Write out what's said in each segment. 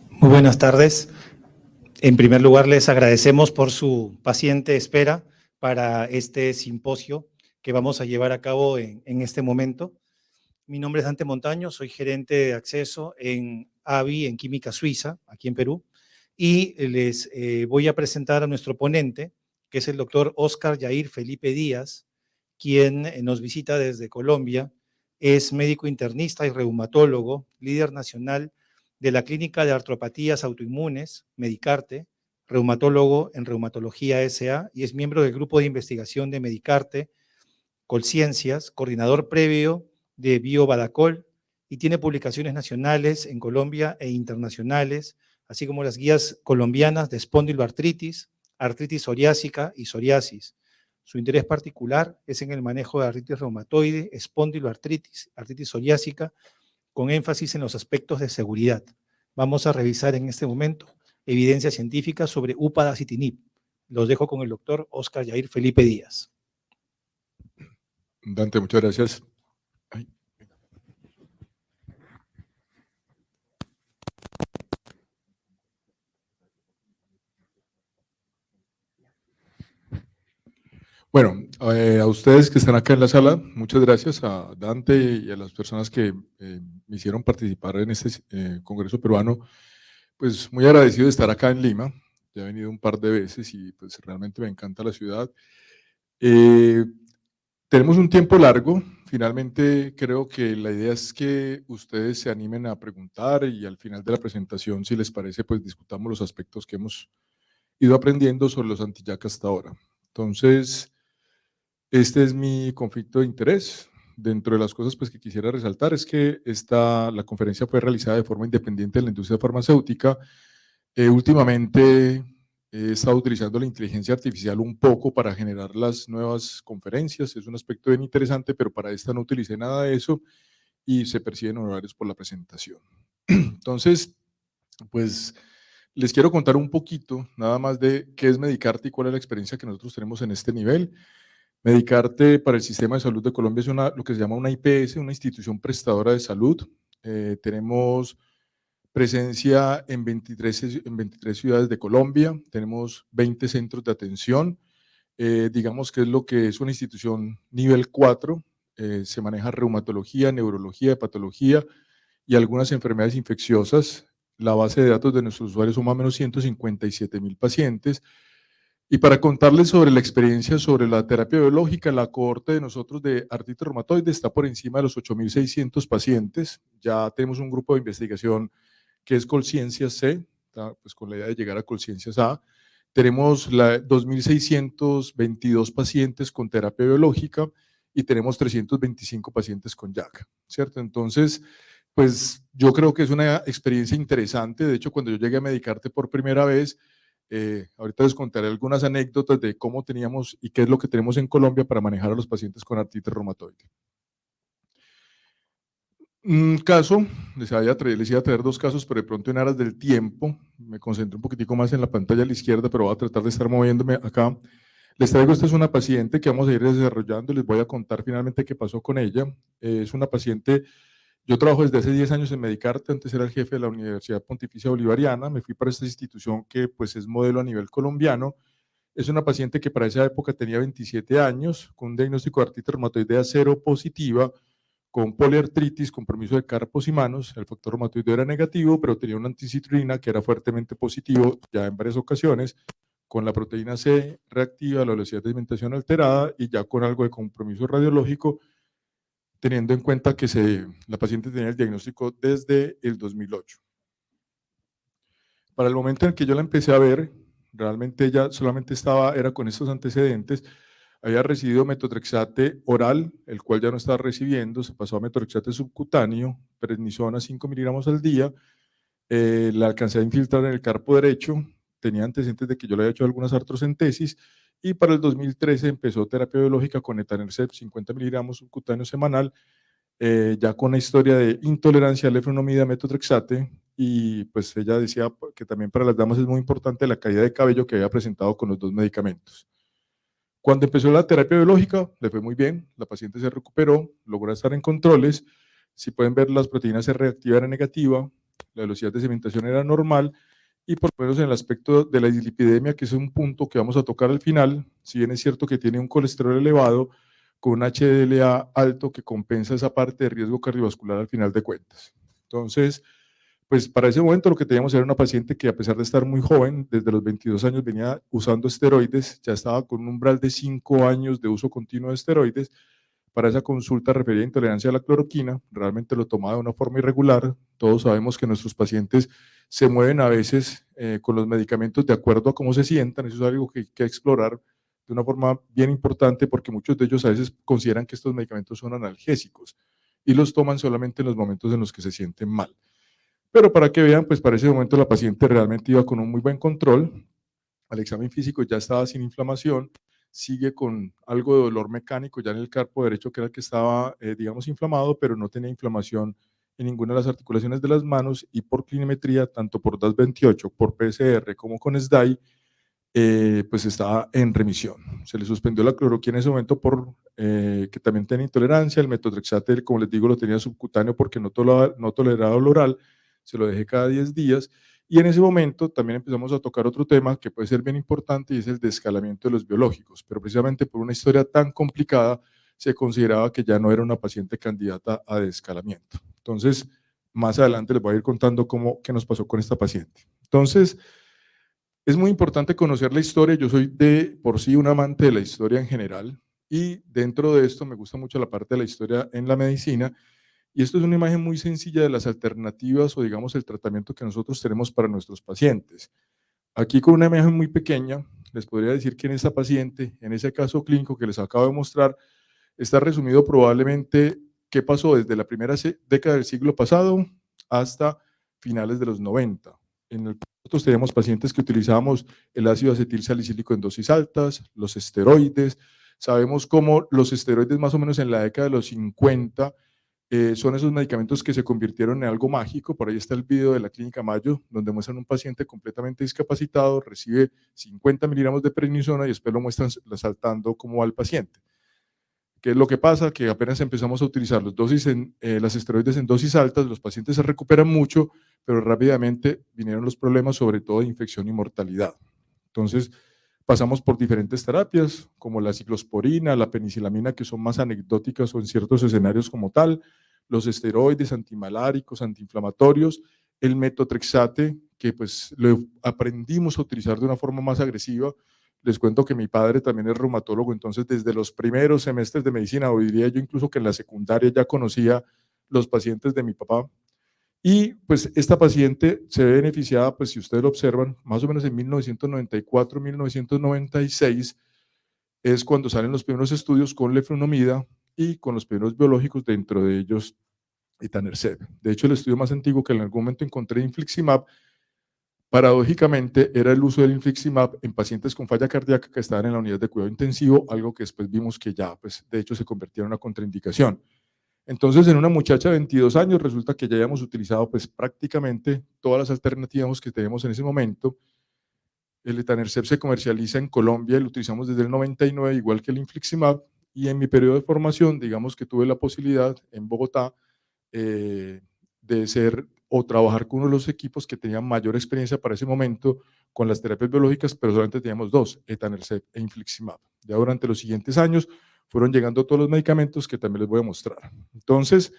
Muy buenas tardes. En primer lugar, les agradecemos por su paciente espera para este simposio que vamos a llevar a cabo en este momento. Mi nombre es Dante Montaño, soy gerente de acceso en AVI, en Química Suiza, aquí en Perú, y les voy a presentar a nuestro ponente, que es el doctor Óscar Yair Felipe Díaz, quien nos visita desde Colombia. Es médico internista y reumatólogo, líder nacional de la Clínica de Artropatías Autoinmunes, Medicarte, reumatólogo en Reumatología S.A. y es miembro del grupo de investigación de Medicarte, Colciencias, coordinador previo de BioBadacol, y tiene publicaciones nacionales en Colombia e internacionales, así como las guías colombianas de espondiloartritis, artritis psoriásica y psoriasis. Su interés particular es en el manejo de artritis reumatoide, espondiloartritis, artritis psoriásica, con énfasis en los aspectos de seguridad. Vamos a revisar en este momento evidencia científica sobre upadacitinib. Los dejo con el doctor Óscar Yair Felipe Díaz. Dante, muchas gracias. Ay. Bueno, a ustedes que están acá en la sala, muchas gracias a Dante y a las personas que me hicieron participar en este Congreso Peruano. Pues muy agradecido de estar acá en Lima. Ya he venido un par de veces y pues realmente me encanta la ciudad. Tenemos un tiempo largo. Finalmente creo que la idea es que ustedes se animen a preguntar y al final de la presentación, si les parece, pues discutamos los aspectos que hemos ido aprendiendo sobre los anti-JAK hasta ahora. Entonces, este es mi conflicto de interés. Dentro de las cosas pues, que quisiera resaltar es que la conferencia fue realizada de forma independiente en la industria farmacéutica. Últimamente he estado utilizando la inteligencia artificial un poco para generar las nuevas conferencias. Es un aspecto bien interesante, pero para esta no utilicé nada de eso y se perciben honorarios por la presentación. Entonces, pues les quiero contar un poquito nada más de qué es Medicarte y cuál es la experiencia que nosotros tenemos en este nivel. Medicarte para el Sistema de Salud de Colombia es lo que se llama una IPS, una institución prestadora de salud. Tenemos presencia en 23 ciudades de Colombia, tenemos 20 centros de atención, digamos que es lo que es una institución nivel 4, se maneja reumatología, neurología, hepatología y algunas enfermedades infecciosas. La base de datos de nuestros usuarios son más o menos 157,000 pacientes. Y para contarles sobre la experiencia sobre la terapia biológica, la cohorte de nosotros de artritis reumatoide está por encima de los 8,600 pacientes. Ya tenemos un grupo de investigación que es Colciencias C, pues con la idea de llegar a Colciencias A. Tenemos 2,622 pacientes con terapia biológica y tenemos 325 pacientes con JAK, ¿cierto? Entonces, pues yo creo que es una experiencia interesante. De hecho, cuando yo llegué a Medicarte por primera vez, ahorita les contaré algunas anécdotas de cómo teníamos y qué es lo que tenemos en Colombia para manejar a los pacientes con artritis reumatoide. Un caso, les iba a traer dos casos, pero de pronto en aras del tiempo, me concentré un poquitico más en la pantalla a la izquierda, pero voy a tratar de estar moviéndome acá. Les traigo, esta es una paciente que vamos a ir desarrollando, les voy a contar finalmente qué pasó con ella. Es una paciente, yo trabajo desde hace 10 años en Medicarte, antes era el jefe de la Universidad Pontificia Bolivariana, me fui para esta institución que pues es modelo a nivel colombiano. Es una paciente que para esa época tenía 27 años, con un diagnóstico de artritis reumatoidea 0 positiva, con poliartritis, compromiso de carpos y manos. El factor reumatoide era negativo, pero tenía una anticitrulina que era fuertemente positivo ya en varias ocasiones, con la proteína C reactiva, la velocidad de alimentación alterada y ya con algo de compromiso radiológico, teniendo en cuenta que la paciente tenía el diagnóstico desde el 2008. Para el momento en el que yo la empecé a ver, realmente ella solamente era con estos antecedentes, había recibido metotrexate oral, el cual ya no estaba recibiendo, se pasó a metotrexate subcutáneo, prednisona 5 miligramos al día, la alcancé a infiltrar en el carpo derecho, tenía antecedentes de que yo le había hecho algunas artrocentesis, y para el 2013 empezó terapia biológica con etanercept 50 miligramos subcutáneo semanal, ya con una historia de intolerancia a la leflunomida metotrexate, y pues ella decía que también para las damas es muy importante la caída de cabello que había presentado con los dos medicamentos. Cuando empezó la terapia biológica, le fue muy bien, la paciente se recuperó, logró estar en controles, Si pueden ver, las proteínas C reactiva era negativa, la velocidad de sedimentación era normal, y por lo menos en el aspecto de la dislipidemia, que es un punto que vamos a tocar al final, si bien es cierto que tiene un colesterol elevado, con un HDLA alto que compensa esa parte de riesgo cardiovascular al final de cuentas. Entonces, pues para ese momento lo que teníamos era una paciente que, a pesar de estar muy joven, desde los 22 años venía usando esteroides, ya estaba con un umbral de 5 años de uso continuo de esteroides. Para esa consulta referida a intolerancia a la cloroquina, realmente lo tomaba de una forma irregular. Todos sabemos que nuestros pacientes se mueven a veces con los medicamentos de acuerdo a cómo se sientan. Eso es algo que hay que explorar de una forma bien importante, porque muchos de ellos a veces consideran que estos medicamentos son analgésicos y los toman solamente en los momentos en los que se sienten mal. Pero para que vean, pues para ese momento la paciente realmente iba con un muy buen control. Al examen físico ya estaba sin inflamación, sigue con algo de dolor mecánico ya en el carpo derecho, que era el que estaba, digamos, inflamado, pero no tenía inflamación en ninguna de las articulaciones de las manos, y por clinimetría, tanto por DAS28, por PCR como con SDAI, pues estaba en remisión. Se le suspendió la cloroquina en ese momento por que también tenía intolerancia. El metotrexate, como les digo, lo tenía subcutáneo porque no toleraba el oral, se lo dejé cada 10 días. Y en ese momento también empezamos a tocar otro tema que puede ser bien importante, y es el descalamiento de los biológicos, pero precisamente por una historia tan complicada se consideraba que ya no era una paciente candidata a descalamiento. Entonces, más adelante les voy a ir contando qué nos pasó con esta paciente. Entonces, es muy importante conocer la historia. Yo soy de por sí un amante de la historia en general, y dentro de esto me gusta mucho la parte de la historia en la medicina, y esto es una imagen muy sencilla de las alternativas, o digamos el tratamiento que nosotros tenemos para nuestros pacientes. Aquí, con una imagen muy pequeña, les podría decir que en esta paciente, en ese caso clínico que les acabo de mostrar, está resumido probablemente qué pasó desde la primera década del siglo pasado hasta finales de los 90. Nosotros teníamos pacientes que utilizábamos el ácido acetil salicílico en dosis altas, los esteroides. Sabemos cómo los esteroides, más o menos en la década de los 50, son esos medicamentos que se convirtieron en algo mágico. Por ahí está el video de la Clínica Mayo, donde muestran un paciente completamente discapacitado, recibe 50 miligramos de prednisona y después lo muestran saltando cómo va el paciente. ¿Qué es lo que pasa? Que apenas empezamos a utilizar las esteroides en dosis altas, los pacientes se recuperan mucho, pero rápidamente vinieron los problemas, sobre todo de infección y mortalidad. Entonces, pasamos por diferentes terapias, como la ciclosporina, la penicilamina, que son más anecdóticas o en ciertos escenarios como tal, los esteroides antimaláricos, antiinflamatorios, el metotrexate, que pues lo aprendimos a utilizar de una forma más agresiva. Les cuento que mi padre también es reumatólogo, entonces desde los primeros semestres de medicina, o diría yo incluso que en la secundaria, ya conocía los pacientes de mi papá. Y pues esta paciente se ve beneficiada, pues si ustedes lo observan, más o menos en 1994, 1996, es cuando salen los primeros estudios con leflunomida y con los primeros biológicos, dentro de ellos etanercept. De hecho, el estudio más antiguo que en algún momento encontré, infliximab, paradójicamente era el uso del infliximab en pacientes con falla cardíaca que estaban en la unidad de cuidado intensivo, algo que después vimos que ya, pues de hecho, se convertía en una contraindicación. Entonces, en una muchacha de 22 años, resulta que ya habíamos utilizado pues prácticamente todas las alternativas que tenemos en ese momento. El etanercept se comercializa en Colombia y lo utilizamos desde el 99, igual que el infliximab, y en mi periodo de formación, digamos que tuve la posibilidad en Bogotá de ser o trabajar con uno de los equipos que tenían mayor experiencia para ese momento con las terapias biológicas, pero solamente teníamos dos, etanercept e infliximab. Ya durante los siguientes años fueron llegando todos los medicamentos que también les voy a mostrar. Entonces,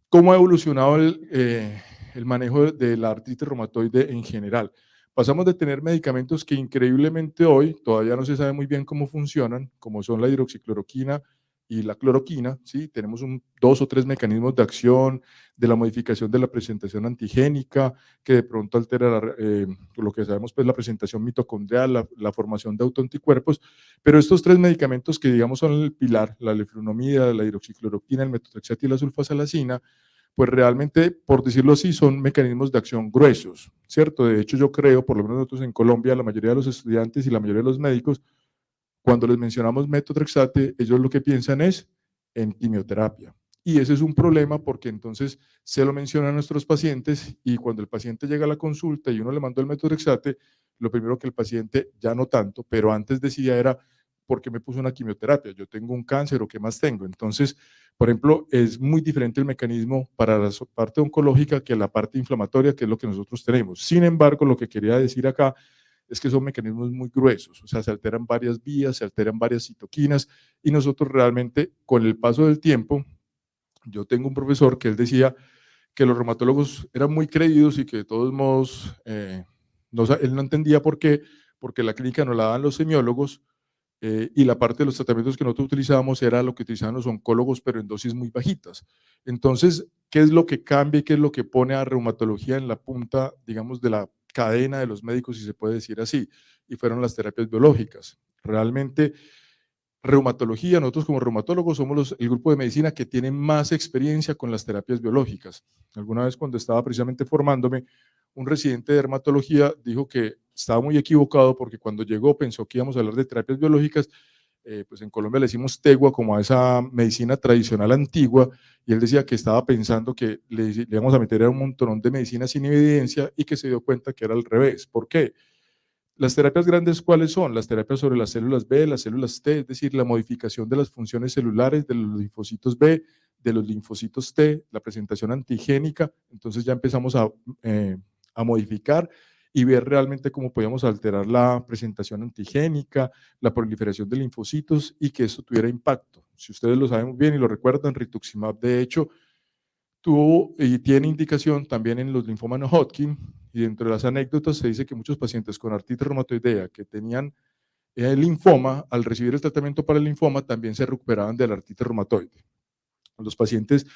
¿cómo ha evolucionado el manejo de la artritis reumatoide en general? Pasamos de tener medicamentos que increíblemente hoy todavía no se sabe muy bien cómo funcionan, como son la hidroxicloroquina y la cloroquina, ¿sí? Tenemos 2 o 3 mecanismos de acción, de la modificación de la presentación antigénica, que de pronto altera lo que sabemos, pues la presentación mitocondrial, la formación de autoanticuerpos, pero estos 3 medicamentos que digamos son el pilar, la leflunomida, la hidroxicloroquina, el metotrexate y la sulfasalazina, pues realmente, por decirlo así, son mecanismos de acción gruesos, ¿cierto? De hecho, yo creo, por lo menos nosotros en Colombia, la mayoría de los estudiantes y la mayoría de los médicos, cuando les mencionamos metotrexate, ellos lo que piensan es en quimioterapia. Y ese es un problema, porque entonces se lo mencionan a nuestros pacientes, y cuando el paciente llega a la consulta y uno le mandó el metotrexate, lo primero que el paciente, ya no tanto, pero antes decía era: ¿por qué me puso una quimioterapia? Yo tengo un cáncer o qué más tengo. Entonces, por ejemplo, es muy diferente el mecanismo para la parte oncológica que la parte inflamatoria, que es lo que nosotros tenemos. Sin embargo, lo que quería decir acá es que son mecanismos muy gruesos, o sea, se alteran varias vías, se alteran varias citoquinas, y nosotros realmente, con el paso del tiempo, yo tengo un profesor que él decía que los reumatólogos eran muy creídos y que de todos modos, él no entendía por qué, porque la clínica no la daban los semiólogos, y la parte de los tratamientos que nosotros utilizábamos era lo que utilizaban los oncólogos, pero en dosis muy bajitas. Entonces, ¿qué es lo que cambia y qué es lo que pone a reumatología en la punta, digamos, de la cadena de los médicos, si se puede decir así? Y fueron las terapias biológicas. Realmente, reumatología, nosotros como reumatólogos somos el grupo de medicina que tiene más experiencia con las terapias biológicas. Alguna vez cuando estaba precisamente formándome, un residente de dermatología dijo que estaba muy equivocado porque cuando llegó pensó que íbamos a hablar de terapias biológicas, pues en Colombia le decimos tegua como a esa medicina tradicional antigua, y él decía que estaba pensando que le íbamos a meter a un montón de medicina sin evidencia y que se dio cuenta que era al revés. ¿Por qué? Las terapias grandes, ¿cuáles son? Las terapias sobre las células B, las células T, es decir, la modificación de las funciones celulares de los linfocitos B, de los linfocitos T, la presentación antigénica. Entonces ya empezamos a modificar y ver realmente cómo podíamos alterar la presentación antigénica, la proliferación de linfocitos y que eso tuviera impacto. Si ustedes lo saben muy bien y lo recuerdan, rituximab de hecho tuvo y tiene indicación también en los linfomas no Hodgkin, y dentro de las anécdotas se dice que muchos pacientes con artritis reumatoidea que tenían el linfoma, al recibir el tratamiento para el linfoma, también se recuperaban de la artritis reumatoide. Los pacientes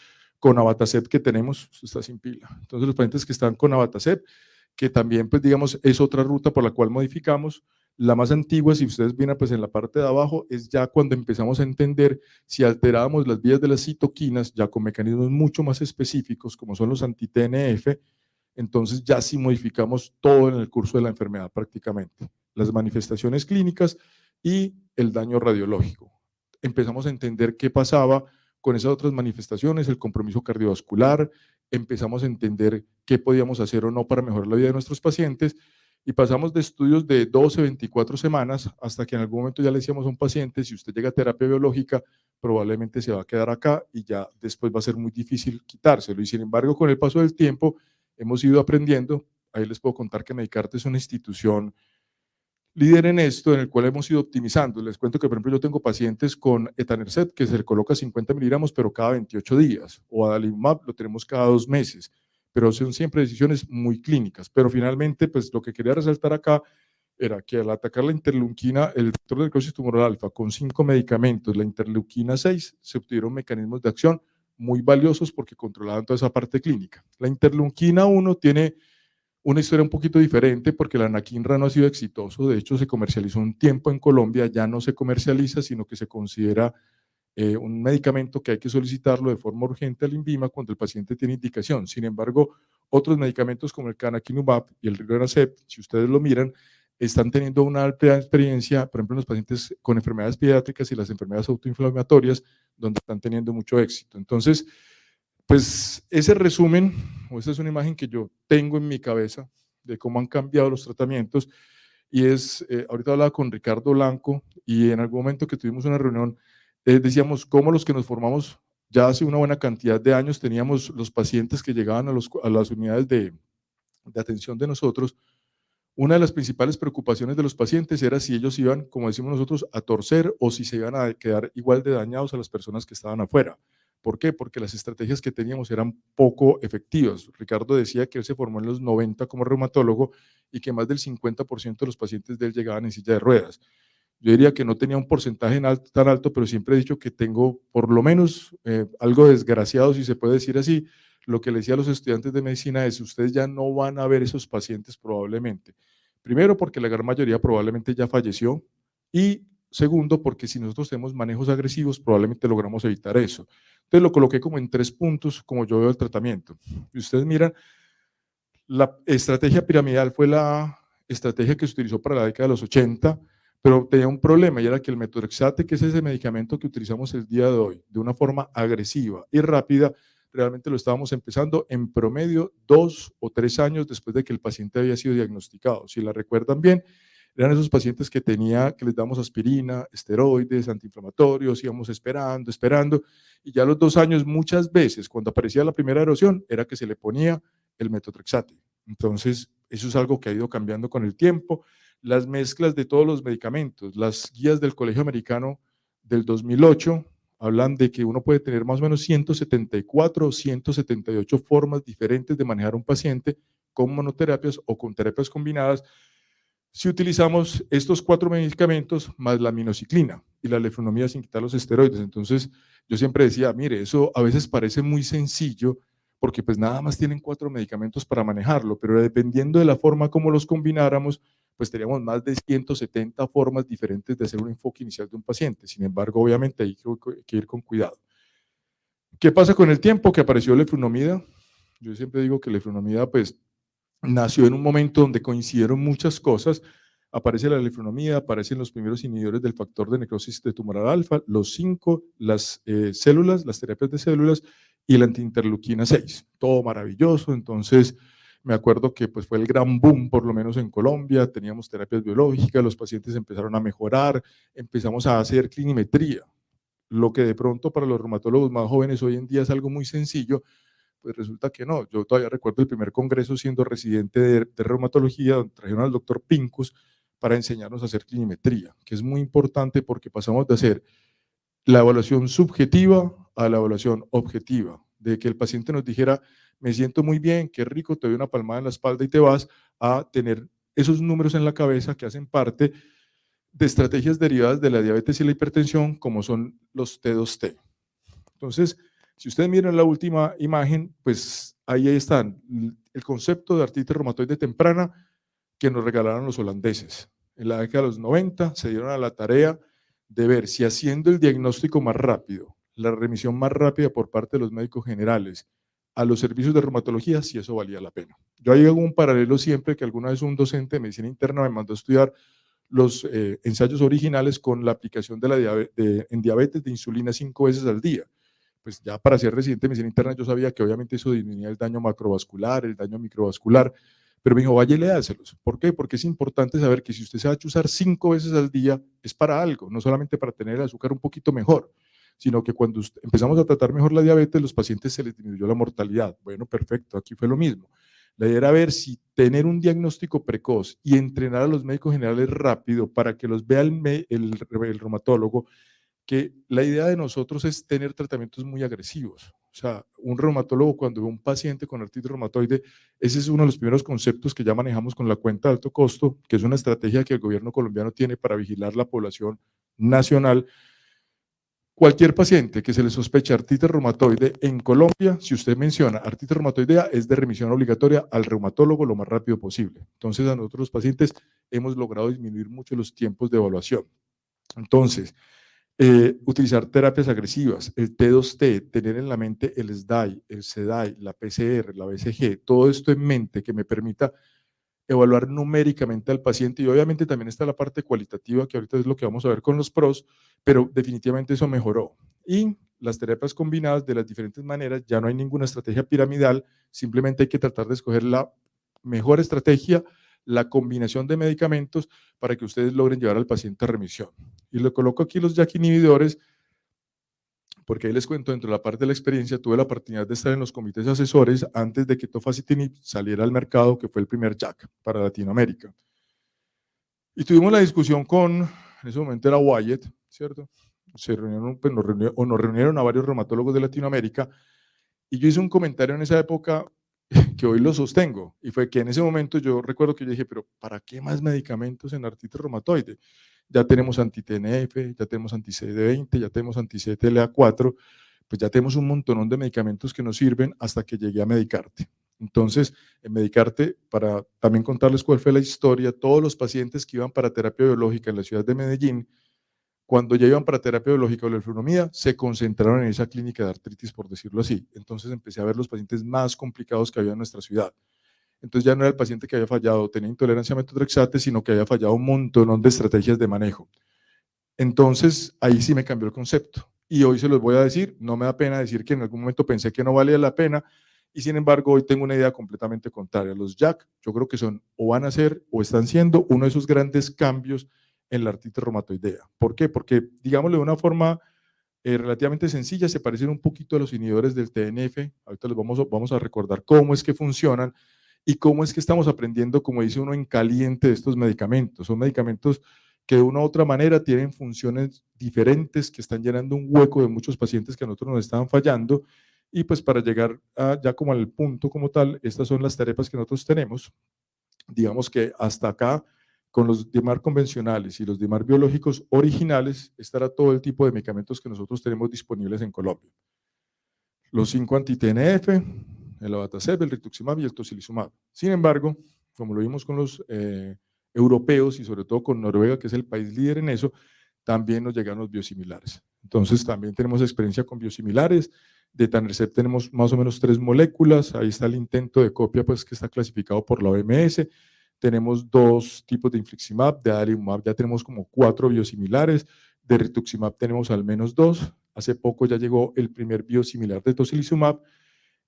con abatacept que tenemos, esto está sin pila, entonces los pacientes que están con abatacept, que también pues digamos es otra ruta por la cual modificamos. La más antigua, si ustedes vienen pues en la parte de abajo, es ya cuando empezamos a entender si alterábamos las vías de las citoquinas, ya con mecanismos mucho más específicos, como son los anti-TNF, entonces ya sí modificamos todo en el curso de la enfermedad prácticamente. Las manifestaciones clínicas y el daño radiológico. Empezamos a entender qué pasaba con esas otras manifestaciones, el compromiso cardiovascular, empezamos a entender qué podíamos hacer o no para mejorar la vida de nuestros pacientes, y pasamos de estudios de 12, 24 semanas hasta que en algún momento ya le decíamos a un paciente, si usted llega a terapia biológica, probablemente se va a quedar acá y ya después va a ser muy difícil quitárselo. Y sin embargo, con el paso del tiempo, hemos ido aprendiendo. Ahí les puedo contar que Medicarte es una institución líder en esto, en el cual hemos ido optimizando. Les cuento que, por ejemplo, yo tengo pacientes con etanercept que se le coloca 50 miligramos, pero cada 28 días, o adalimumab lo tenemos cada 2 meses, pero son siempre decisiones muy clínicas. Pero finalmente, pues lo que quería resaltar acá era que al atacar la interleuquina, el vector de necrosis tumoral alfa, con 5 medicamentos, la interleuquina 6, se obtuvieron mecanismos de acción muy valiosos porque controlaban toda esa parte clínica. La interleuquina 1 tiene una historia un poquito diferente porque el anakinra no ha sido exitoso, de hecho se comercializó un tiempo en Colombia, ya no se comercializa, sino que se considera un medicamento que hay que solicitarlo de forma urgente al INVIMA cuando el paciente tiene indicación. Sin embargo, otros medicamentos como el canakinumab y el rilonacept, si ustedes lo miran, están teniendo una amplia experiencia, por ejemplo, en los pacientes con enfermedades pediátricas y las enfermedades autoinflamatorias, donde están teniendo mucho éxito. Entonces, pues ese resumen, o esa es una imagen que yo tengo en mi cabeza de cómo han cambiado los tratamientos, y es, ahorita hablaba con Ricardo Blanco y en algún momento que tuvimos una reunión, decíamos cómo los que nos formamos ya hace una buena cantidad de años teníamos los pacientes que llegaban a las unidades de atención de nosotros. Una de las principales preocupaciones de los pacientes era si ellos iban, como decimos nosotros, a torcer o si se iban a quedar igual de dañados a las personas que estaban afuera. ¿Por qué? Porque las estrategias que teníamos eran poco efectivas. Ricardo decía que él se formó en los 90 como reumatólogo y que más del 50% de los pacientes de él llegaban en silla de ruedas. Yo diría que no tenía un porcentaje tan alto, pero siempre he dicho que tengo por lo menos algo desgraciado, si se puede decir así. Lo que le decía a los estudiantes de medicina es, ustedes ya no van a ver esos pacientes probablemente. Primero, porque la gran mayoría probablemente ya falleció, y segundo, porque si nosotros tenemos manejos agresivos, probablemente logramos evitar eso. Entonces lo coloqué como en 3 puntos, como yo veo el tratamiento. Y ustedes miran, la estrategia piramidal fue la estrategia que se utilizó para la década de los 80, pero tenía un problema, y era que el metotrexate, que es ese medicamento que utilizamos el día de hoy, de una forma agresiva y rápida, realmente lo estábamos empezando en promedio 2 o 3 años después de que el paciente había sido diagnosticado. Si la recuerdan bien, Eran esos pacientes que les damos aspirina, esteroides, antiinflamatorios, íbamos esperando, y ya a los 2 años, muchas veces, cuando aparecía la primera erosión, era que se le ponía el metotrexate. Entonces, eso es algo que ha ido cambiando con el tiempo. Las mezclas de todos los medicamentos, las guías del Colegio Americano del 2008 hablan de que uno puede tener más o menos 174 o 178 formas diferentes de manejar un paciente con monoterapias o con terapias combinadas si utilizamos estos 4 medicamentos más la aminociclina y la leflunomida sin quitar los esteroides. Entonces, yo siempre decía, mire, eso a veces parece muy sencillo porque pues nada más tienen 4 medicamentos para manejarlo, pero dependiendo de la forma como los combináramos, pues teníamos más de 170 formas diferentes de hacer un enfoque inicial de un paciente. Sin embargo, obviamente hay que ir con cuidado. ¿Qué pasa con el tiempo que apareció leflunomida? Yo siempre digo que leflunomida pues nació en un momento donde coincidieron muchas cosas. Aparece la leflunomida, aparecen los primeros inhibidores del factor de necrosis de tumoral alfa, los 5, las células, las terapias de células y la antiinterleuquina 6. Todo maravilloso. Entonces, me acuerdo que pues, fue el gran boom, por lo menos en Colombia. Teníamos terapias biológicas, los pacientes empezaron a mejorar, empezamos a hacer clinimetría. Lo que de pronto para los reumatólogos más jóvenes hoy en día es algo muy sencillo, pues resulta que no. Yo todavía recuerdo el primer congreso siendo residente de reumatología, donde trajeron al doctor Pincus para enseñarnos a hacer clinimetría, que es muy importante porque pasamos de hacer la evaluación subjetiva a la evaluación objetiva, de que el paciente nos dijera, me siento muy bien, qué rico, te doy una palmada en la espalda y te vas, a tener esos números en la cabeza que hacen parte de estrategias derivadas de la diabetes y la hipertensión, como son los T2T. Entonces, si ustedes miran la última imagen, pues ahí están el concepto de artritis reumatoide temprana que nos regalaron los holandeses. En la década de los 90 se dieron a la tarea de ver si haciendo el diagnóstico más rápido, la remisión más rápida por parte de los médicos generales a los servicios de reumatología, si eso valía la pena. Yo ahí hago un paralelo siempre que alguna vez un docente de medicina interna me mandó a estudiar los ensayos originales con la aplicación en diabetes de insulina 5 veces al día. Pues ya para ser residente de medicina interna yo sabía que obviamente eso disminuía el daño macrovascular, el daño microvascular, pero me dijo, vaya y léaselos. ¿Por qué? Porque es importante saber que si usted se va a chuzar 5 veces al día es para algo, no solamente para tener el azúcar un poquito mejor, sino que cuando empezamos a tratar mejor la diabetes, los pacientes se les disminuyó la mortalidad. Bueno, perfecto, aquí fue lo mismo. La idea era ver si tener un diagnóstico precoz y entrenar a los médicos generales rápido para que los vea el reumatólogo, que la idea de nosotros es tener tratamientos muy agresivos. O sea, un reumatólogo cuando ve un paciente con artritis reumatoide, ese es uno de los primeros conceptos que ya manejamos con la cuenta de alto costo, que es una estrategia que el gobierno colombiano tiene para vigilar la población nacional. Cualquier paciente que se le sospeche artritis reumatoide en Colombia, si usted menciona artritis reumatoidea, es de remisión obligatoria al reumatólogo lo más rápido posible. Entonces, a nosotros los pacientes hemos logrado disminuir mucho los tiempos de evaluación. Entonces, utilizar terapias agresivas, el T2T, tener en la mente el SDAI, el CDAI, la PCR, la BCG, todo esto en mente que me permita evaluar numéricamente al paciente, y obviamente también está la parte cualitativa, que ahorita es lo que vamos a ver con los pros, pero definitivamente eso mejoró. Y las terapias combinadas de las diferentes maneras, ya no hay ninguna estrategia piramidal, simplemente hay que tratar de escoger la mejor estrategia, la combinación de medicamentos para que ustedes logren llevar al paciente a remisión. Y le coloco aquí los JAK inhibidores, porque ahí les cuento, dentro de la parte de la experiencia, tuve la oportunidad de estar en los comités asesores antes de que tofacitinib saliera al mercado, que fue el primer JAK para Latinoamérica. Y tuvimos la discusión con, en ese momento era Wyatt, ¿cierto? Se reunieron, pues nos reunieron a varios reumatólogos de Latinoamérica, y yo hice un comentario en esa época que hoy lo sostengo, y fue que en ese momento yo recuerdo que yo dije, pero ¿para qué más medicamentos en artritis reumatoide? Ya tenemos anti-TNF, ya tenemos anti-CD20, ya tenemos anti-CTLA4, pues ya tenemos un montón de medicamentos que nos sirven hasta que llegué a Medicarte. Entonces, en Medicarte, para también contarles cuál fue la historia, todos los pacientes que iban para terapia biológica en la ciudad de Medellín, cuando ya iban para terapia biológica o la leflunomida, se concentraron en esa clínica de artritis, por decirlo así. Entonces empecé a ver los pacientes más complicados que había en nuestra ciudad. Entonces ya no era el paciente que había fallado, tenía intolerancia a metotrexate, sino que había fallado un montón de estrategias de manejo. Entonces ahí sí me cambió el concepto. Y hoy se los voy a decir, no me da pena decir que en algún momento pensé que no valía la pena, y sin embargo hoy tengo una idea completamente contraria. Los JAK yo creo que son o van a ser o están siendo uno de esos grandes cambios en la artritis reumatoidea. ¿Por qué? Porque, digámoslo de una forma relativamente sencilla, se parecen un poquito a los inhibidores del TNF. Ahorita los vamos a recordar cómo es que funcionan y cómo es que estamos aprendiendo, como dice uno, en caliente de estos medicamentos. Son medicamentos que de una u otra manera tienen funciones diferentes, que están llenando un hueco de muchos pacientes que a nosotros nos estaban fallando, y pues para llegar ya como al punto como tal, estas son las tareas que nosotros tenemos. Digamos que hasta acá, con los DIMAR convencionales y los DIMAR biológicos originales, estará todo el tipo de medicamentos que nosotros tenemos disponibles en Colombia. Los 5 anti-TNF, el abatacept, el rituximab y el tocilizumab. Sin embargo, como lo vimos con los europeos y sobre todo con Noruega, que es el país líder en eso, también nos llegan los biosimilares. Entonces también tenemos experiencia con biosimilares. De Etanercept tenemos más o menos 3 moléculas. Ahí está el intento de copia, pues, que está clasificado por la OMS. Tenemos 2 tipos de infliximab, de adalimumab ya tenemos como 4 biosimilares. De rituximab tenemos al menos 2. Hace poco ya llegó el primer biosimilar de tocilizumab.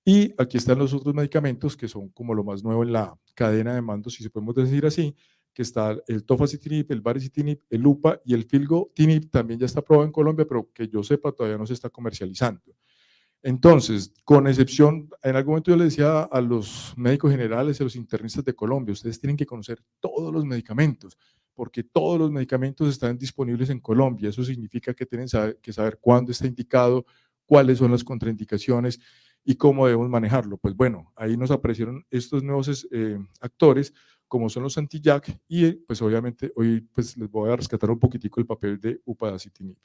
Y aquí están los otros medicamentos que son como lo más nuevo en la cadena de mando, si se podemos decir así, que está el tofacitinib, el baricitinib, el UPA y el filgotinib, también ya está aprobado en Colombia, pero que yo sepa todavía no se está comercializando. Entonces, con excepción, en algún momento yo le decía a los médicos generales y a los internistas de Colombia, ustedes tienen que conocer todos los medicamentos, porque todos los medicamentos están disponibles en Colombia. Eso significa que tienen que saber cuándo está indicado, cuáles son las contraindicaciones y cómo debemos manejarlo. Pues bueno, ahí nos aparecieron estos nuevos actores, como son los anti-JAK, y pues obviamente hoy pues les voy a rescatar un poquitico el papel de upadacitinib.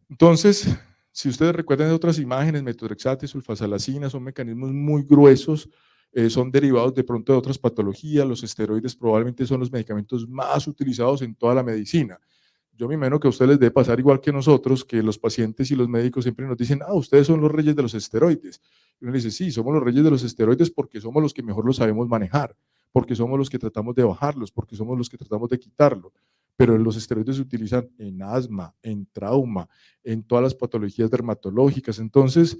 Entonces, si ustedes recuerdan de otras imágenes, metotrexato y sulfasalacina son mecanismos muy gruesos, son derivados de pronto de otras patologías. Los esteroides probablemente son los medicamentos más utilizados en toda la medicina. Yo me imagino que a ustedes les debe pasar igual que nosotros, que los pacientes y los médicos siempre nos dicen, ustedes son los reyes de los esteroides. Y uno dice, sí, somos los reyes de los esteroides porque somos los que mejor los sabemos manejar, porque somos los que tratamos de bajarlos, porque somos los que tratamos de quitarlo. Pero los esteroides se utilizan en asma, en trauma, en todas las patologías dermatológicas. Entonces,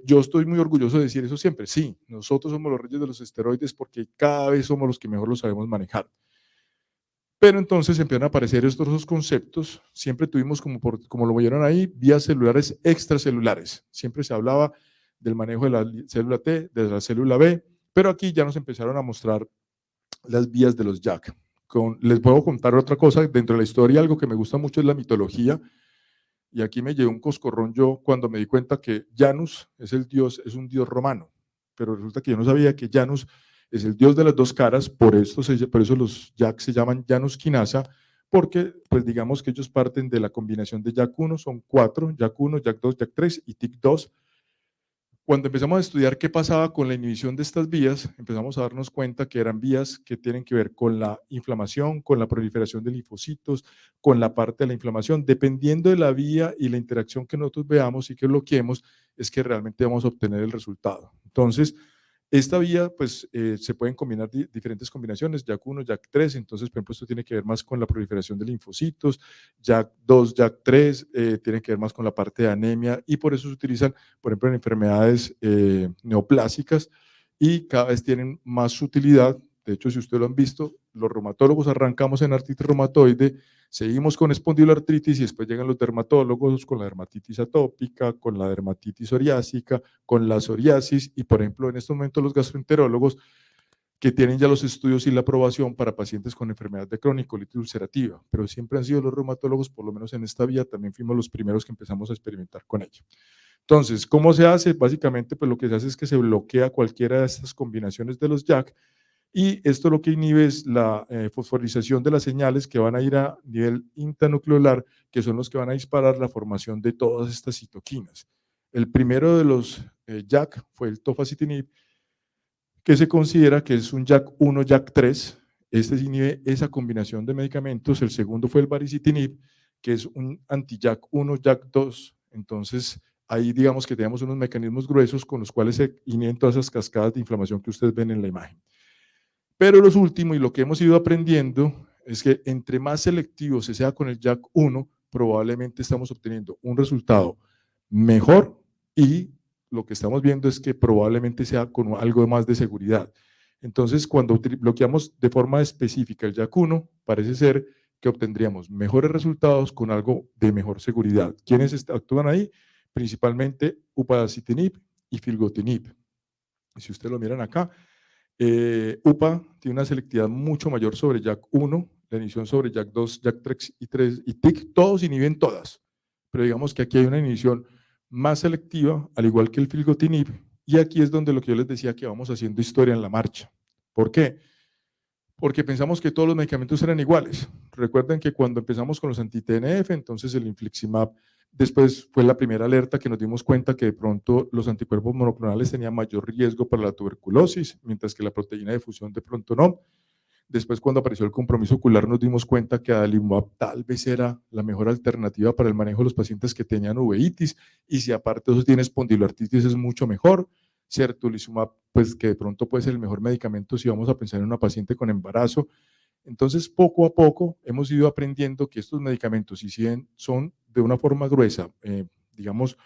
yo estoy muy orgulloso de decir eso siempre. Sí, nosotros somos los reyes de los esteroides porque cada vez somos los que mejor los sabemos manejar. Pero entonces empiezan a aparecer estos dos conceptos. Siempre tuvimos, como lo vieron ahí, vías celulares extracelulares. Siempre se hablaba del manejo de la célula T, de la célula B, pero aquí ya nos empezaron a mostrar las vías de los JAK. Les puedo contar otra cosa dentro de la historia. Algo que me gusta mucho es la mitología, y aquí me llevé un coscorrón yo cuando me di cuenta que Janus es un dios romano, pero resulta que yo no sabía que Janus es el dios de las dos caras. Por eso los JAK se llaman Janus Quinasa, porque pues digamos que ellos parten de la combinación de JAK1, son 4, JAK1, JAK2, JAK3 y TYK2. Cuando empezamos a estudiar qué pasaba con la inhibición de estas vías, empezamos a darnos cuenta que eran vías que tienen que ver con la inflamación, con la proliferación de linfocitos, con la parte de la inflamación. Dependiendo de la vía y la interacción que nosotros veamos y que bloqueemos, es que realmente vamos a obtener el resultado. Entonces, esta vía, pues, se pueden combinar diferentes combinaciones, JAK1, JAK3, entonces, por ejemplo, esto tiene que ver más con la proliferación de linfocitos, JAK2, JAK3, tiene que ver más con la parte de anemia, y por eso se utilizan, por ejemplo, en enfermedades neoplásicas, y cada vez tienen más utilidad. De hecho, si ustedes lo han visto, los reumatólogos arrancamos en artritis reumatoide, seguimos con espondiloartritis y después llegan los dermatólogos con la dermatitis atópica, con la dermatitis psoriásica, con la psoriasis, y por ejemplo en estos momentos los gastroenterólogos que tienen ya los estudios y la aprobación para pacientes con enfermedad de Crohn y colitis ulcerativa, pero siempre han sido los reumatólogos, por lo menos en esta vía, también fuimos los primeros que empezamos a experimentar con ello. Entonces, ¿cómo se hace? Básicamente, pues lo que se hace es que se bloquea cualquiera de estas combinaciones de los JAK, y esto lo que inhibe es la fosforización de las señales que van a ir a nivel intranucleolar, que son los que van a disparar la formación de todas estas citoquinas. El primero de los JAK fue el tofacitinib, que se considera que es un JAK1, JAK3. Este inhibe esa combinación de medicamentos. El segundo fue el baricitinib, que es un anti-JAK1, JAK2. Entonces, ahí digamos que tenemos unos mecanismos gruesos con los cuales se inhiben todas esas cascadas de inflamación que ustedes ven en la imagen. Pero los últimos, y lo que hemos ido aprendiendo, es que entre más selectivo se sea con el JAK1, probablemente estamos obteniendo un resultado mejor y lo que estamos viendo es que probablemente sea con algo más de seguridad. Entonces, cuando bloqueamos de forma específica el JAK1, parece ser que obtendríamos mejores resultados con algo de mejor seguridad. ¿Quiénes actúan ahí? Principalmente upadacitinib y filgotinib. Si ustedes lo miran acá, UPA tiene una selectividad mucho mayor sobre JAK1, la inhibición sobre JAK2, JAK3 y 3 y TIC, todos inhiben todas, pero digamos que aquí hay una inhibición más selectiva, al igual que el filgotinib, y aquí es donde lo que yo les decía que vamos haciendo historia en la marcha. ¿Por qué? Porque pensamos que todos los medicamentos eran iguales. Recuerden que cuando empezamos con los anti-TNF, entonces el infliximab, después fue la primera alerta que nos dimos cuenta que de pronto los anticuerpos monoclonales tenían mayor riesgo para la tuberculosis, mientras que la proteína de fusión de pronto no. Después, cuando apareció el compromiso ocular, nos dimos cuenta que adalimumab tal vez era la mejor alternativa para el manejo de los pacientes que tenían uveitis, y si aparte de eso tiene espondiloartritis es mucho mejor. Certolizumab, pues que de pronto puede ser el mejor medicamento si vamos a pensar en una paciente con embarazo. Entonces, poco a poco hemos ido aprendiendo que estos medicamentos, si bien son de una forma gruesa, digamos,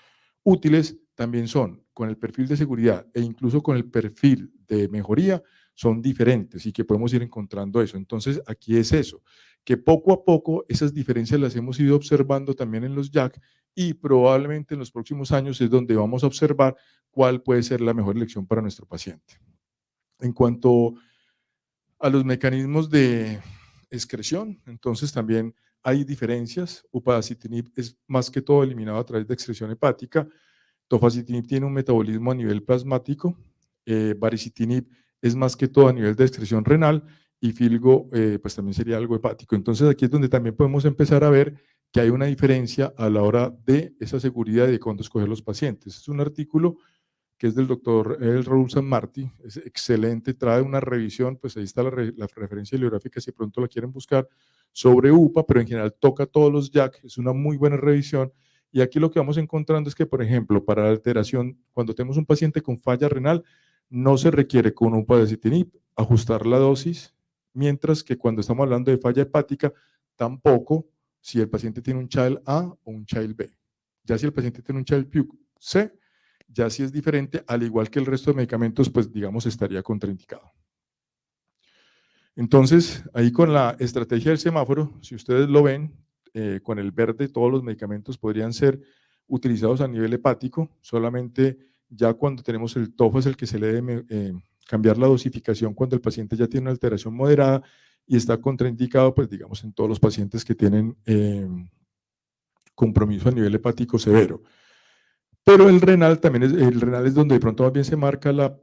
útiles, también son con el perfil de seguridad e incluso con el perfil de mejoría, son diferentes y que podemos ir encontrando eso. Entonces, aquí es eso, que poco a poco esas diferencias las hemos ido observando también en los JAK y probablemente en los próximos años es donde vamos a observar cuál puede ser la mejor elección para nuestro paciente. En cuanto a los mecanismos de excreción, entonces también hay diferencias. Upadacitinib es más que todo eliminado a través de excreción hepática. Tofacitinib tiene un metabolismo a nivel plasmático. Baricitinib es más que todo a nivel de excreción renal, y filgo pues también sería algo hepático. Entonces aquí es donde también podemos empezar a ver que hay una diferencia a la hora de esa seguridad y de cuándo escoger los pacientes. Es un artículo que es del doctor Raúl San Martí, es excelente, trae una revisión, pues ahí está la referencia bibliográfica si pronto la quieren buscar, sobre UPA, pero en general toca todos los JAK, es una muy buena revisión. Y aquí lo que vamos encontrando es que, por ejemplo, para la alteración, cuando tenemos un paciente con falla renal, no se requiere con upadacitinib ajustar la dosis, mientras que cuando estamos hablando de falla hepática, tampoco si el paciente tiene un Child A o un Child B. Ya si el paciente tiene un Child PUC C, ya si es diferente, al igual que el resto de medicamentos, pues digamos estaría contraindicado. Entonces, ahí con la estrategia del semáforo, si ustedes lo ven, con el verde todos los medicamentos podrían ser utilizados a nivel hepático, solamente ya cuando tenemos el TOFA es el que se le debe cambiar la dosificación cuando el paciente ya tiene una alteración moderada y está contraindicado, pues digamos en todos los pacientes que tienen compromiso a nivel hepático severo. Pero el renal también el renal es donde de pronto más bien se marca la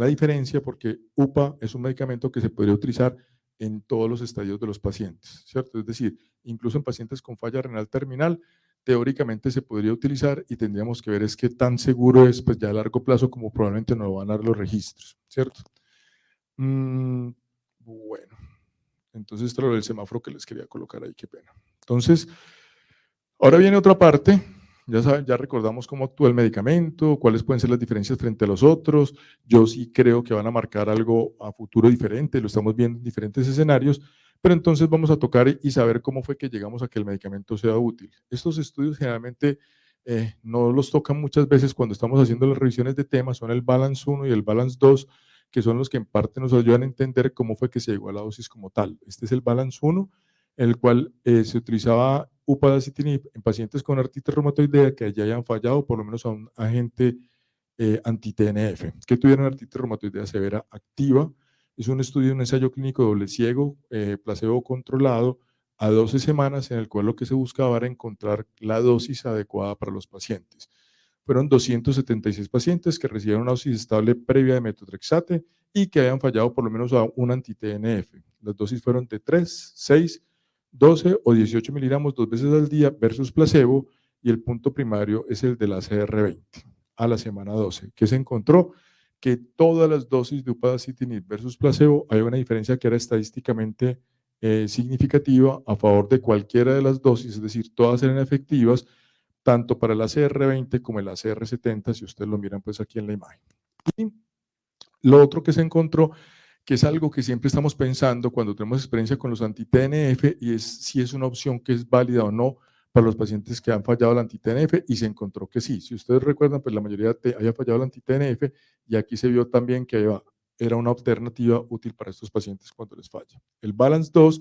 diferencia, porque UPA es un medicamento que se podría utilizar en todos los estadios de los pacientes, ¿cierto? Es decir, incluso en pacientes con falla renal terminal, teóricamente se podría utilizar y tendríamos que ver es qué tan seguro es, pues ya a largo plazo, como probablemente nos van a dar los registros, ¿cierto? Bueno, entonces esto es lo del semáforo que les quería colocar ahí, qué pena. Entonces, ahora viene otra parte. Ya saben, ya recordamos cómo actúa el medicamento, cuáles pueden ser las diferencias frente a los otros. Yo sí creo que van a marcar algo a futuro diferente, lo estamos viendo en diferentes escenarios, pero entonces vamos a tocar y saber cómo fue que llegamos a que el medicamento sea útil. Estos estudios generalmente no los tocan muchas veces cuando estamos haciendo las revisiones de temas, son el Balance 1 y el Balance 2, que son los que en parte nos ayudan a entender cómo fue que se llegó a la dosis como tal. Este es el Balance 1, en el cual se utilizaba upadacitinib en pacientes con artritis reumatoidea que ya hayan fallado por lo menos a un agente anti-TNF, que tuvieran artritis reumatoidea severa activa. Es un estudio, un ensayo clínico doble ciego, placebo controlado, a 12 semanas, en el cual lo que se buscaba era encontrar la dosis adecuada para los pacientes. Fueron 276 pacientes que recibieron una dosis estable previa de metotrexate y que hayan fallado por lo menos a un anti-TNF. Las dosis fueron de 3, 6, 12 o 18 miligramos 2 veces al día versus placebo, y el punto primario es el de la CR20 a la semana 12, que se encontró que todas las dosis de upadacitinib versus placebo hay una diferencia que era estadísticamente significativa a favor de cualquiera de las dosis, es decir, todas eran efectivas, tanto para la CR20 como la CR70, si ustedes lo miran pues aquí en la imagen. Y lo otro que se encontró, que es algo que siempre estamos pensando cuando tenemos experiencia con los anti-TNF, y es si es una opción que es válida o no para los pacientes que han fallado la anti-TNF y se encontró que sí. Si ustedes recuerdan, pues la mayoría había fallado la anti-TNF y aquí se vio también que era una alternativa útil para estos pacientes cuando les falla. El Balance 2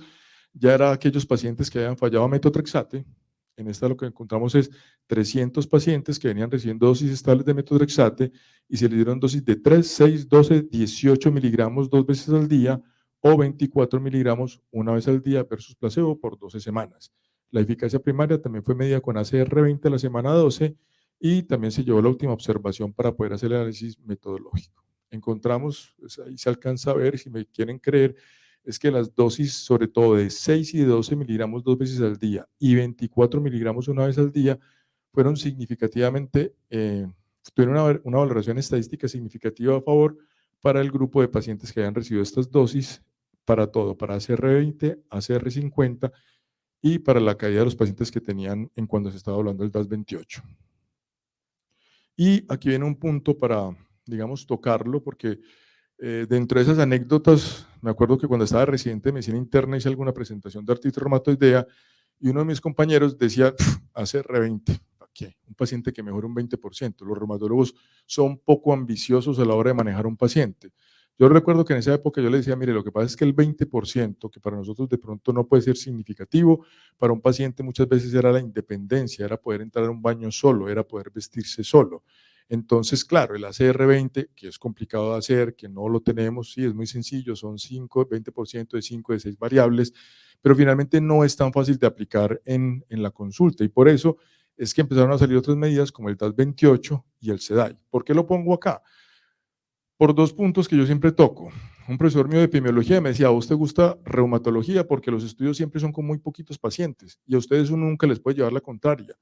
ya era aquellos pacientes que habían fallado a metotrexate. En esta lo que encontramos es 300 pacientes que venían recibiendo dosis estables de metotrexate y se les dieron dosis de 3, 6, 12, 18 miligramos 2 veces al día o 24 miligramos una vez al día versus placebo por 12 semanas. La eficacia primaria también fue medida con ACR20 a la semana 12 y también se llevó la última observación para poder hacer el análisis metodológico. Encontramos, pues ahí se alcanza a ver, si me quieren creer, es que las dosis, sobre todo de 6 y de 12 miligramos 2 veces al día y 24 miligramos una vez al día, fueron significativamente, tuvieron una valoración estadística significativa a favor para el grupo de pacientes que habían recibido estas dosis, para todo, para ACR20, ACR50 y para la caída de los pacientes que tenían en cuando se estaba hablando del DAS28. Y aquí viene un punto para, digamos, tocarlo, porque dentro de esas anécdotas, me acuerdo que cuando estaba residente de medicina interna hice alguna presentación de artritis reumatoidea y uno de mis compañeros decía, ACR20, ¿para qué? Un paciente que mejora un 20%. Los reumatólogos son poco ambiciosos a la hora de manejar un paciente. Yo recuerdo que en esa época yo le decía, mire, lo que pasa es que el 20%, que para nosotros de pronto no puede ser significativo, para un paciente muchas veces era la independencia, era poder entrar a un baño solo, era poder vestirse solo. Entonces, claro, el ACR20, que es complicado de hacer, que no lo tenemos, sí, es muy sencillo, son 5, 20% de 5 de 6 variables, pero finalmente no es tan fácil de aplicar en la consulta y por eso es que empezaron a salir otras medidas como el DAS28 y el SEDAI. ¿Por qué lo pongo acá? Por dos puntos que yo siempre toco. Un profesor mío de epidemiología me decía, ¿a vos te gusta reumatología? Porque los estudios siempre son con muy poquitos pacientes y a ustedes uno nunca les puede llevar la contraria,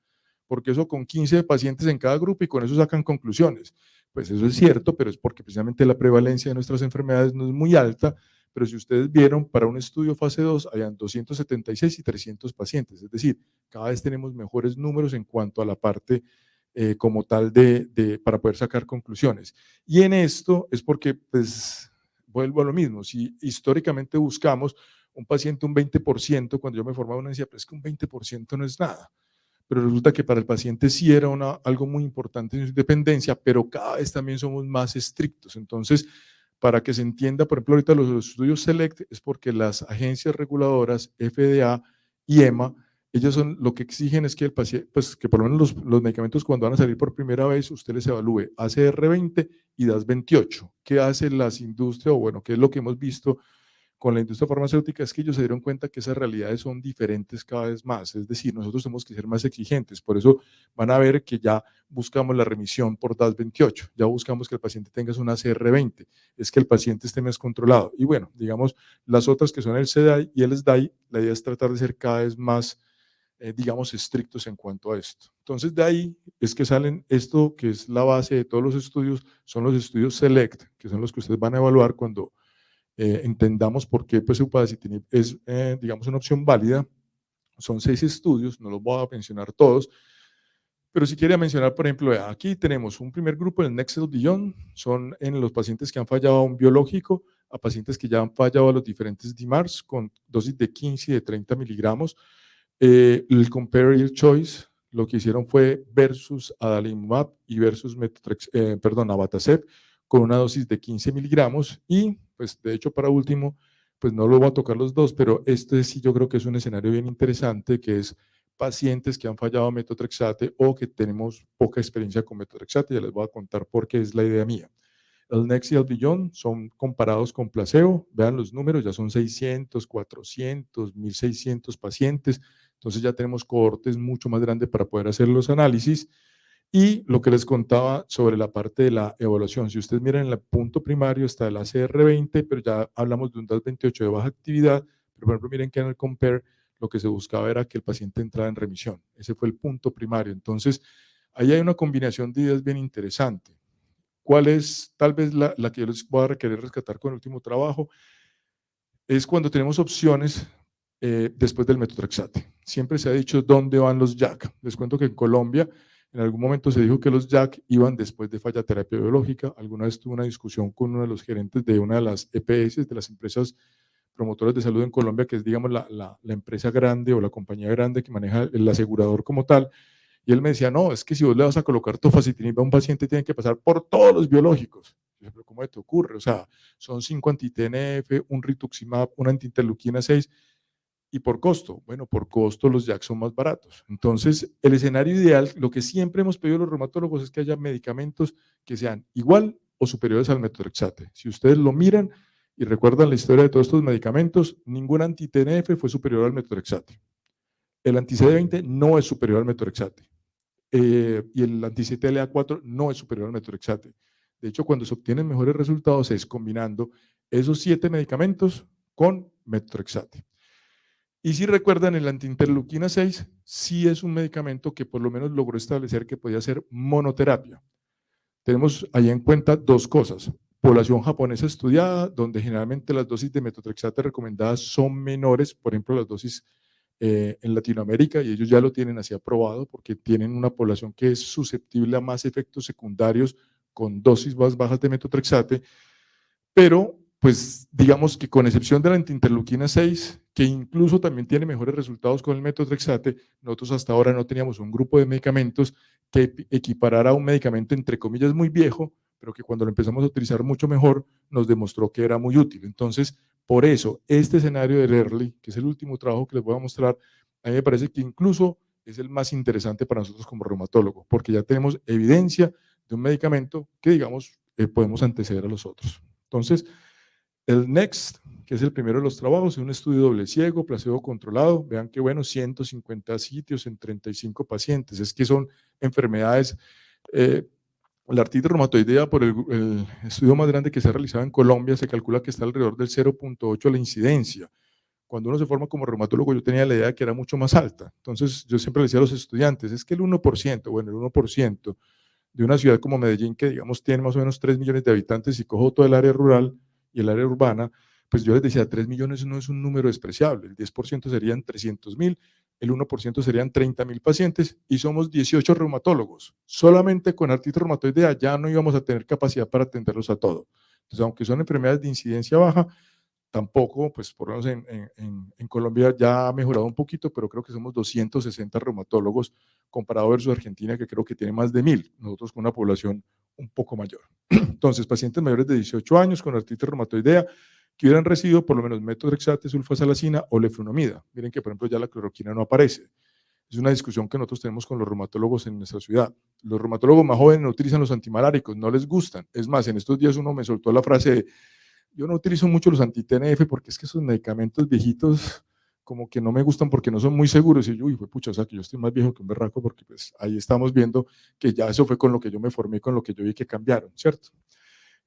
porque eso con 15 pacientes en cada grupo y con eso sacan conclusiones. Pues eso es cierto, pero es porque precisamente la prevalencia de nuestras enfermedades no es muy alta, pero si ustedes vieron, para un estudio fase 2 habían 276 y 300 pacientes, es decir, cada vez tenemos mejores números en cuanto a la parte como tal para poder sacar conclusiones. Y en esto es porque, pues, vuelvo a lo mismo, si históricamente buscamos un paciente un 20%, cuando yo me formaba uno decía, pero es que un 20% no es nada, pero resulta que para el paciente sí era algo muy importante en su dependencia, pero cada vez también somos más estrictos. Entonces, para que se entienda, por ejemplo, ahorita los estudios SELECT es porque las agencias reguladoras, FDA y EMA, ellos son, lo que exigen es que el paciente, pues que por lo menos los medicamentos cuando van a salir por primera vez, usted les evalúe ACR20 y DAS28. ¿Qué hace las industrias? O bueno, ¿qué es lo que hemos visto con la industria farmacéutica? Es que ellos se dieron cuenta que esas realidades son diferentes cada vez más, es decir, nosotros tenemos que ser más exigentes, por eso van a ver que ya buscamos la remisión por DAS28, ya buscamos que el paciente tenga una CR20, es que el paciente esté más controlado, y bueno, digamos, las otras que son el SEDAI y el SDAI, la idea es tratar de ser cada vez más, digamos, estrictos en cuanto a esto. Entonces, de ahí es que salen esto que es la base de todos los estudios, son los estudios SELECT, que son los que ustedes van a evaluar cuando entendamos por qué pues, upadacitinib es, digamos, una opción válida. Son 6 estudios, no los voy a mencionar todos, pero si quería mencionar, por ejemplo, aquí tenemos un primer grupo, el Nexel Beyond, son en los pacientes que han fallado a un biológico, a pacientes que ya han fallado a los diferentes DMARDs con dosis de 15 y de 30 miligramos. El Compare y el Choice, lo que hicieron fue versus adalimumab y versus abatacept con una dosis de 15 miligramos y, pues, de hecho, para último, pues no lo voy a tocar los dos, pero este sí yo creo que es un escenario bien interesante, que es pacientes que han fallado a metotrexate o que tenemos poca experiencia con metotrexate, ya les voy a contar por qué es la idea mía. El Next y el Beyond son comparados con placebo, vean los números, ya son 600, 400, 1600 pacientes, entonces ya tenemos cohortes mucho más grandes para poder hacer los análisis. Y lo que les contaba sobre la parte de la evaluación, si ustedes miran en el punto primario está el ACR20, pero ya hablamos de un DAS28 de baja actividad, pero por ejemplo miren que en el Compare lo que se buscaba era que el paciente entrara en remisión, ese fue el punto primario, entonces ahí hay una combinación de ideas bien interesante. ¿Cuál es tal vez la que yo les voy a querer rescatar con el último trabajo? Es cuando tenemos opciones después del metotrexate. Siempre se ha dicho dónde van los JAK. Les cuento que en Colombia en algún momento se dijo que los JAK iban después de falla terapia biológica. Alguna vez tuve una discusión con uno de los gerentes de una de las EPS, de las empresas promotores de salud en Colombia, que es, digamos, la empresa grande o la compañía grande que maneja el asegurador como tal, y él me decía, no, es que si vos le vas a colocar tofacitinib a un paciente, tiene que pasar por todos los biológicos. Yo, pero ¿cómo te ocurre? O sea, son 5 anti-TNF, un rituximab, una anti-interleuquina 6, y por costo, bueno, por costo los JAK son más baratos. Entonces, el escenario ideal, lo que siempre hemos pedido a los reumatólogos es que haya medicamentos que sean igual o superiores al metotrexate. Si ustedes lo miran y recuerdan la historia de todos estos medicamentos, ningún anti-TNF fue superior al metotrexate. El anti-CD20 no es superior al metotrexate. Y el anti-CTLA4 no es superior al metotrexate. De hecho, cuando se obtienen mejores resultados es combinando esos 7 medicamentos con metotrexate. Y si recuerdan, el antiinterleuquina 6 sí es un medicamento que por lo menos logró establecer que podía ser monoterapia. Tenemos ahí en cuenta 2 cosas. Población japonesa estudiada, donde generalmente las dosis de metotrexate recomendadas son menores, por ejemplo, las dosis en Latinoamérica, y ellos ya lo tienen así aprobado porque tienen una población que es susceptible a más efectos secundarios con dosis más bajas de metotrexate, pero pues digamos que con excepción de la antiinterleuquina 6, que incluso también tiene mejores resultados con el metotrexate, nosotros hasta ahora no teníamos un grupo de medicamentos que equiparara a un medicamento entre comillas muy viejo, pero que cuando lo empezamos a utilizar mucho mejor, nos demostró que era muy útil. Entonces, por eso, este escenario del EARLY, que es el último trabajo que les voy a mostrar, a mí me parece que incluso es el más interesante para nosotros como reumatólogo, porque ya tenemos evidencia de un medicamento que, digamos, podemos anteceder a los otros. Entonces, el NEXT, que es el primero de los trabajos, es un estudio doble ciego, placebo controlado. Vean que bueno, 150 sitios en 35 pacientes. Es que son enfermedades, la artritis reumatoidea, por el estudio más grande que se ha realizado en Colombia, se calcula que está alrededor del 0.8 la incidencia. Cuando uno se forma como reumatólogo, yo tenía la idea de que era mucho más alta. Entonces, yo siempre le decía a los estudiantes, es que el 1%, bueno, el 1% de una ciudad como Medellín, que digamos tiene más o menos 3 millones de habitantes, y cojo todo el área rural y el área urbana, pues yo les decía, 3 millones no es un número despreciable, el 10% serían 300.000, el 1% serían 30.000 pacientes, y somos 18 reumatólogos. Solamente con artritis reumatoidea ya no íbamos a tener capacidad para atenderlos a todos. Entonces, aunque son enfermedades de incidencia baja, tampoco, pues por lo menos en Colombia ya ha mejorado un poquito, pero creo que somos 260 reumatólogos comparado versus Argentina, que creo que tiene más de 1.000, nosotros con una población un poco mayor. Entonces, pacientes mayores de 18 años con artritis reumatoidea que hubieran recibido por lo menos metotrexate, sulfasalacina o leflunomida. Miren que, por ejemplo, ya la cloroquina no aparece. Es una discusión que nosotros tenemos con los reumatólogos en nuestra ciudad. Los reumatólogos más jóvenes no utilizan los antimaláricos, no les gustan. Es más, en estos días uno me soltó la frase de, yo no utilizo mucho los anti-TNF porque es que esos medicamentos viejitos como que no me gustan porque no son muy seguros. Y yo, uy, pucha, o sea, que yo estoy más viejo que un berraco, porque pues ahí estamos viendo que ya eso fue con lo que yo me formé, con lo que yo vi que cambiaron, ¿cierto?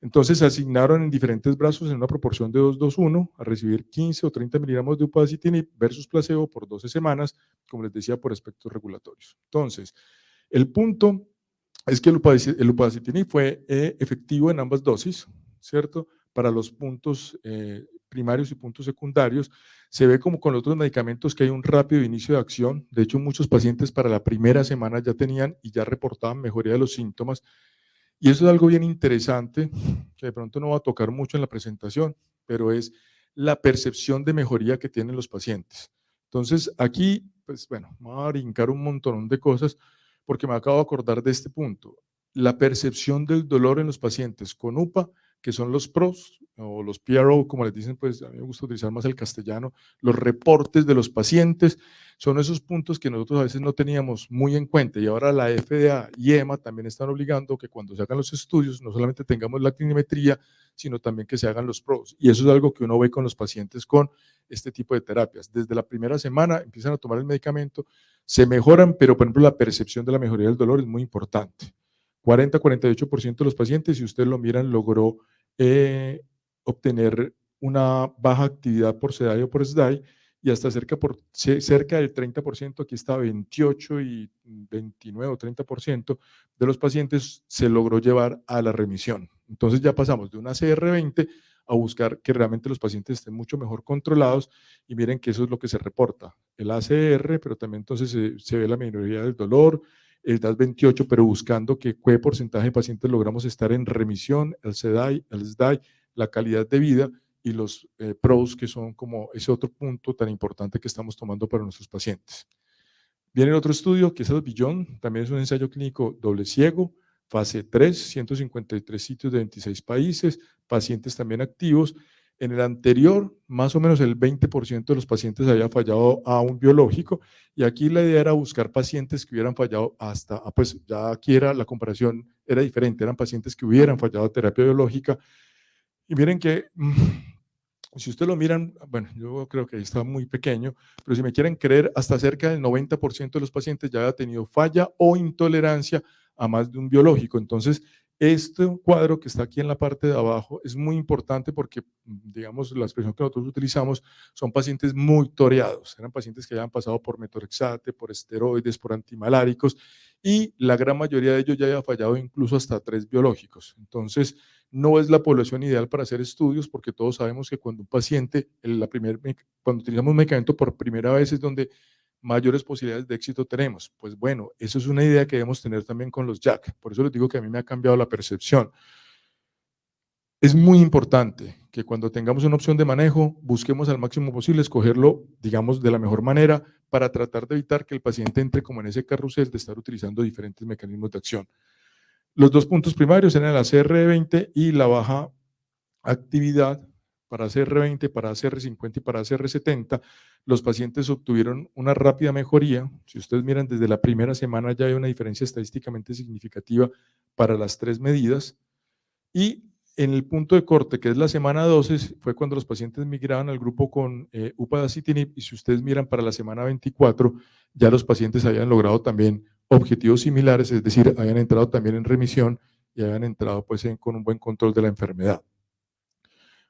Entonces se asignaron en diferentes brazos en una proporción de 2-2-1 a recibir 15 o 30 miligramos de upadacitinib versus placebo por 12 semanas, como les decía, por aspectos regulatorios. Entonces, el punto es que el upadacitinib fue efectivo en ambas dosis, ¿cierto? Para los puntos primarios y puntos secundarios. Se ve como con los otros medicamentos que hay un rápido inicio de acción. De hecho, muchos pacientes para la primera semana ya tenían y ya reportaban mejoría de los síntomas. Y eso es algo bien interesante, que de pronto no va a tocar mucho en la presentación, pero es la percepción de mejoría que tienen los pacientes. Entonces, aquí, pues bueno, vamos a brincar un montón de cosas porque me acabo de acordar de este punto. La percepción del dolor en los pacientes con UPA, que son los PROs o los PRO, como les dicen, pues a mí me gusta utilizar más el castellano, los reportes de los pacientes, son esos puntos que nosotros a veces no teníamos muy en cuenta, y ahora la FDA y EMA también están obligando que cuando se hagan los estudios no solamente tengamos la clinimetría, sino también que se hagan los PROs, y eso es algo que uno ve con los pacientes con este tipo de terapias. Desde la primera semana empiezan a tomar el medicamento, se mejoran, pero por ejemplo la percepción de la mejoría del dolor es muy importante. 40-48% de los pacientes, si ustedes lo miran, logró obtener una baja actividad por SEDAI o por SDAI, y hasta cerca del 30%, aquí está 28 y 29 o 30% de los pacientes se logró llevar a la remisión. Entonces ya pasamos de una CR20 a buscar que realmente los pacientes estén mucho mejor controlados, y miren que eso es lo que se reporta, el ACR, pero también entonces se ve la minoría del dolor, el DAS28, pero buscando qué porcentaje de pacientes logramos estar en remisión, el SEDAI, el SDAI, la calidad de vida, y los PROS, que son como ese otro punto tan importante que estamos tomando para nuestros pacientes. Viene otro estudio que es el Beyond, también es un ensayo clínico doble ciego, fase 3, 153 sitios de 26 países, pacientes también activos. En el anterior, más o menos el 20% de los pacientes había fallado a un biológico, y aquí la idea era buscar pacientes que hubieran fallado hasta, pues ya aquí era la comparación, era diferente, eran pacientes que hubieran fallado a terapia biológica, y miren que si ustedes lo miran, bueno, yo creo que ahí está muy pequeño, pero si me quieren creer, hasta cerca del 90% de los pacientes ya ha tenido falla o intolerancia a más de un biológico. Entonces, este cuadro que está aquí en la parte de abajo es muy importante porque, digamos, la expresión que nosotros utilizamos son pacientes muy toreados. Eran pacientes que habían pasado por metorexate, por esteroides, por antimaláricos, y la gran mayoría de ellos ya había fallado incluso hasta 3 biológicos. Entonces, no es la población ideal para hacer estudios, porque todos sabemos que cuando un paciente, cuando utilizamos un medicamento por primera vez es donde mayores posibilidades de éxito tenemos. Pues bueno, eso es una idea que debemos tener también con los JAK. Por eso les digo que a mí me ha cambiado la percepción. Es muy importante que cuando tengamos una opción de manejo, busquemos al máximo posible escogerlo, digamos, de la mejor manera para tratar de evitar que el paciente entre como en ese carrusel de estar utilizando diferentes mecanismos de acción. Los dos puntos primarios eran la CR20 y la baja actividad. Para CR20, para CR50 y para CR70, los pacientes obtuvieron una rápida mejoría. Si ustedes miran, desde la primera semana ya hay una diferencia estadísticamente significativa para las 3 medidas. Y en el punto de corte, que es la semana 12, fue cuando los pacientes migraban al grupo con upadacitinib, y si ustedes miran para la semana 24, ya los pacientes habían logrado también objetivos similares, es decir, habían entrado también en remisión y habían entrado pues con un buen control de la enfermedad.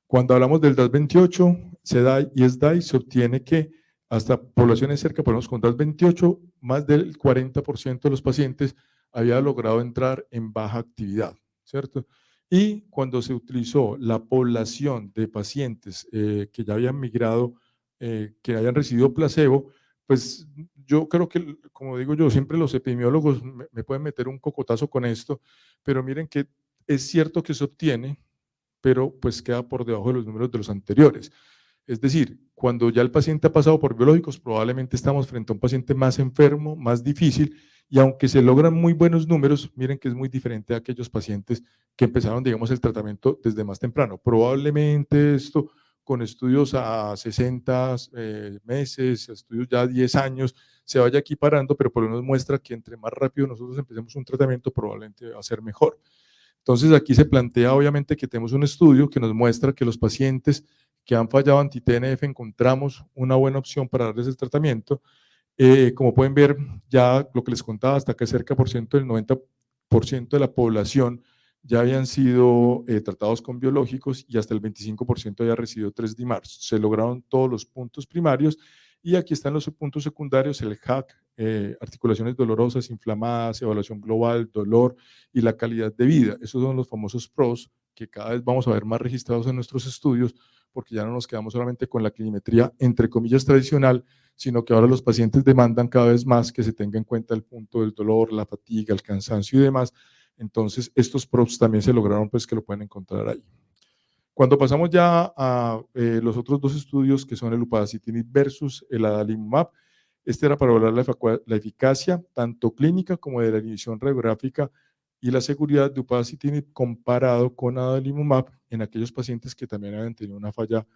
Cuando hablamos del DAS28, SEDAI y SDAI, se obtiene que hasta poblaciones cerca, ponemos con DAS28, más del 40% de los pacientes había logrado entrar en baja actividad, ¿cierto? Y cuando se utilizó la población de pacientes que ya habían migrado, que hayan recibido placebo, pues yo creo que, como digo yo, siempre los epidemiólogos me pueden meter un cocotazo con esto, pero miren que es cierto que se obtiene, pero pues queda por debajo de los números de los anteriores. Es decir, cuando ya el paciente ha pasado por biológicos, probablemente estamos frente a un paciente más enfermo, más difícil, y aunque se logran muy buenos números, miren que es muy diferente a aquellos pacientes que empezaron, digamos, el tratamiento desde más temprano. Probablemente esto con estudios a 60 meses, estudios ya a 10 años, se vaya equiparando, pero por lo menos muestra que entre más rápido nosotros empecemos un tratamiento, probablemente va a ser mejor. Entonces aquí se plantea obviamente que tenemos un estudio que nos muestra que los pacientes que han fallado anti-TNF encontramos una buena opción para darles el tratamiento. Como pueden ver, ya lo que les contaba, hasta que cerca del 90% de la población ya habían sido tratados con biológicos, y hasta el 25% había recibido 3 DMARDs. Se lograron todos los puntos primarios, y aquí están los puntos secundarios: el HAC, articulaciones dolorosas, inflamadas, evaluación global, dolor y la calidad de vida. Esos son los famosos PROS que cada vez vamos a ver más registrados en nuestros estudios, porque ya no nos quedamos solamente con la clinimetría, entre comillas, tradicional, sino que ahora los pacientes demandan cada vez más que se tenga en cuenta el punto del dolor, la fatiga, el cansancio y demás. Entonces, estos PROS también se lograron, pues, que lo pueden encontrar ahí. Cuando pasamos ya a los otros dos estudios, que son el upadacitinib versus el adalimumab, este era para evaluar la eficacia tanto clínica como de la inhibición radiográfica y la seguridad de upadacitinib comparado con adalimumab en aquellos pacientes que también habían tenido una falla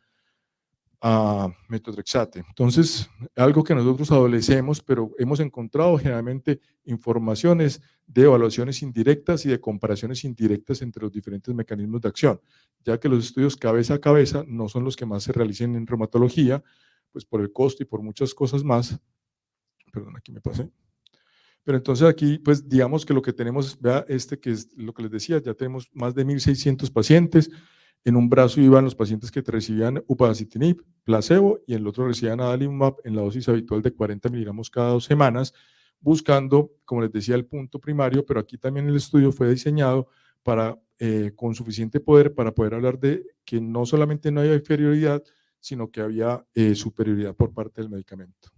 a metotrexate. Entonces, algo que nosotros adolecemos, pero hemos encontrado generalmente informaciones de evaluaciones indirectas y de comparaciones indirectas entre los diferentes mecanismos de acción, ya que los estudios cabeza a cabeza no son los que más se realicen en reumatología, pues por el costo y por muchas cosas más. Perdón, aquí me pasé. Pero entonces aquí, pues digamos que lo que tenemos, vea que es lo que les decía, ya tenemos más de 1.600 pacientes. En un brazo iban los pacientes que recibían upadacitinib, placebo, y en el otro recibían adalimumab en la dosis habitual de 40 miligramos cada 2 semanas, buscando, como les decía, el punto primario, pero aquí también el estudio fue diseñado para, con suficiente poder para poder hablar de que no solamente no había inferioridad, sino que había superioridad por parte del medicamento.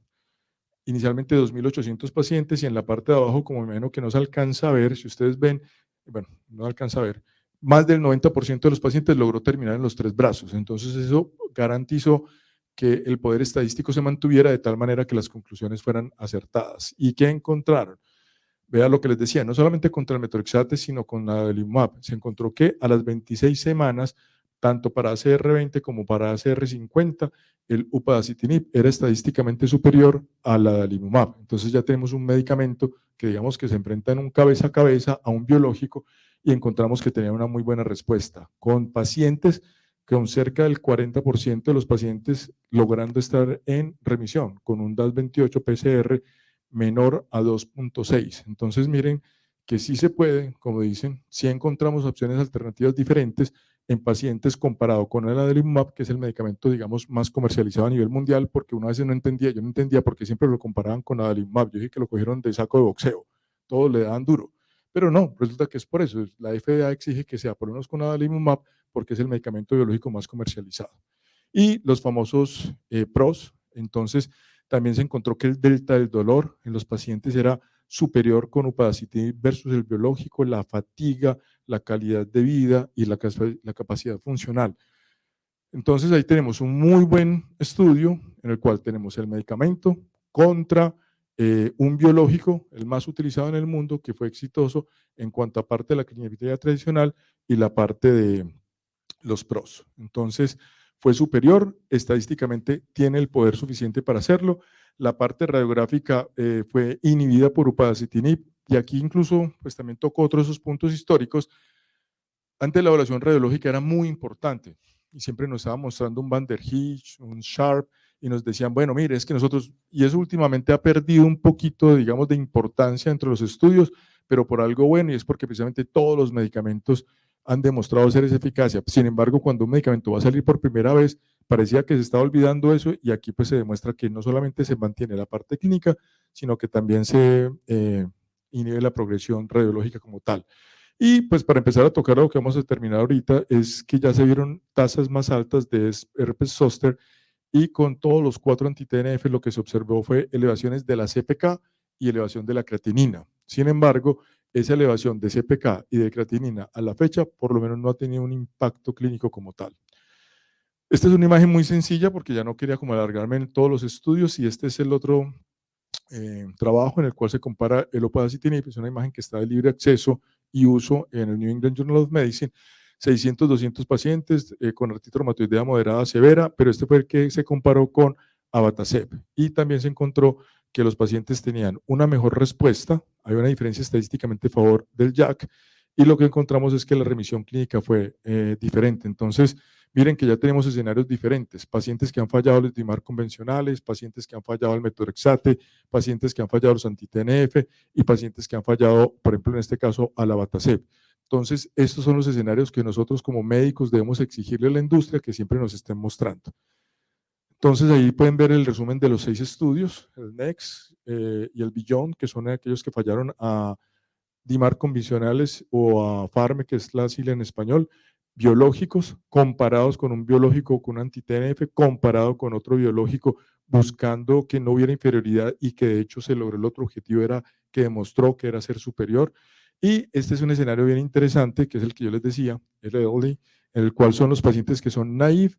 Inicialmente 2.800 pacientes, y en la parte de abajo, como me imagino que no se alcanza a ver, si ustedes ven, bueno, no alcanza a ver, más del 90% de los pacientes logró terminar en los 3 brazos. Entonces eso garantizó que el poder estadístico se mantuviera de tal manera que las conclusiones fueran acertadas. ¿Y qué encontraron? Vea lo que les decía, no solamente contra el metrexate, sino con la adalimumab. Se encontró que a las 26 semanas, tanto para ACR20 como para ACR50, el upadacitinib era estadísticamente superior a la adalimumab. Entonces ya tenemos un medicamento que digamos que se enfrenta en un cabeza a cabeza a un biológico y encontramos que tenía una muy buena respuesta con pacientes con cerca del 40% de los pacientes logrando estar en remisión con un DAS28 PCR menor a 2.6. Entonces miren que sí se puede, como dicen, sí encontramos opciones alternativas diferentes en pacientes comparado con el adalimumab, que es el medicamento, digamos, más comercializado a nivel mundial, porque una vez no entendía, yo no entendía por qué siempre lo comparaban con adalimumab, yo dije que lo cogieron de saco de boxeo, todos le daban duro, pero no, resulta que es por eso, la FDA exige que sea por lo menos con adalimumab, porque es el medicamento biológico más comercializado. Y los famosos PROS, entonces, también se encontró que el delta del dolor en los pacientes era superior con upadacitinib versus el biológico, la fatiga, la calidad de vida y la capacidad funcional. Entonces ahí tenemos un muy buen estudio en el cual tenemos el medicamento contra un biológico, el más utilizado en el mundo, que fue exitoso en cuanto a parte de la clínica tradicional y la parte de los PROS. Entonces, fue superior, estadísticamente tiene el poder suficiente para hacerlo. La parte radiográfica fue inhibida por upadacitinib y aquí incluso pues también tocó otros esos puntos históricos. Antes la evaluación radiológica era muy importante y siempre nos estaba mostrando un Van der Heijs, un Sharp y nos decían, bueno, mire, es que nosotros, y eso últimamente ha perdido un poquito, digamos, de importancia entre los estudios, pero por algo bueno y es porque precisamente todos los medicamentos han demostrado ser esa eficacia. Sin embargo, cuando un medicamento va a salir por primera vez, parecía que se estaba olvidando eso y aquí pues se demuestra que no solamente se mantiene la parte clínica, sino que también se inhibe la progresión radiológica como tal. Y pues para empezar a tocar lo que vamos a terminar ahorita es que ya se vieron tasas más altas de herpes zóster y con todos los 4 anti-TNF lo que se observó fue elevaciones de la CPK y elevación de la creatinina. Sin embargo, esa elevación de CPK y de creatinina a la fecha por lo menos no ha tenido un impacto clínico como tal. Esta es una imagen muy sencilla porque ya no quería como alargarme en todos los estudios y este es el otro trabajo en el cual se compara el upadacitinib, es una imagen que está de libre acceso y uso en el New England Journal of Medicine, 600, 200 pacientes con artritis reumatoidea moderada severa, pero este fue el que se comparó con abatacept y también se encontró que los pacientes tenían una mejor respuesta, hay una diferencia estadísticamente a favor del JAK y lo que encontramos es que la remisión clínica fue diferente. Entonces, miren que ya tenemos escenarios diferentes, pacientes que han fallado los DIMAR convencionales, pacientes que han fallado el metorexate, pacientes que han fallado los anti-TNF y pacientes que han fallado, por ejemplo, en este caso, al abatacept. Entonces, estos son los escenarios que nosotros como médicos debemos exigirle a la industria que siempre nos estén mostrando. Entonces, ahí pueden ver el resumen de los 6 estudios, el NEXT y el BEYOND, que son aquellos que fallaron a DIMAR convencionales o a FARME, que es la sigla en español, biológicos comparados con un biológico con anti-TNF, comparado con otro biológico, buscando que no hubiera inferioridad y que de hecho se logró el otro objetivo, era que demostró que era ser superior. Y este es un escenario bien interesante, que es el que yo les decía, el ELDI, en el cual son los pacientes que son naive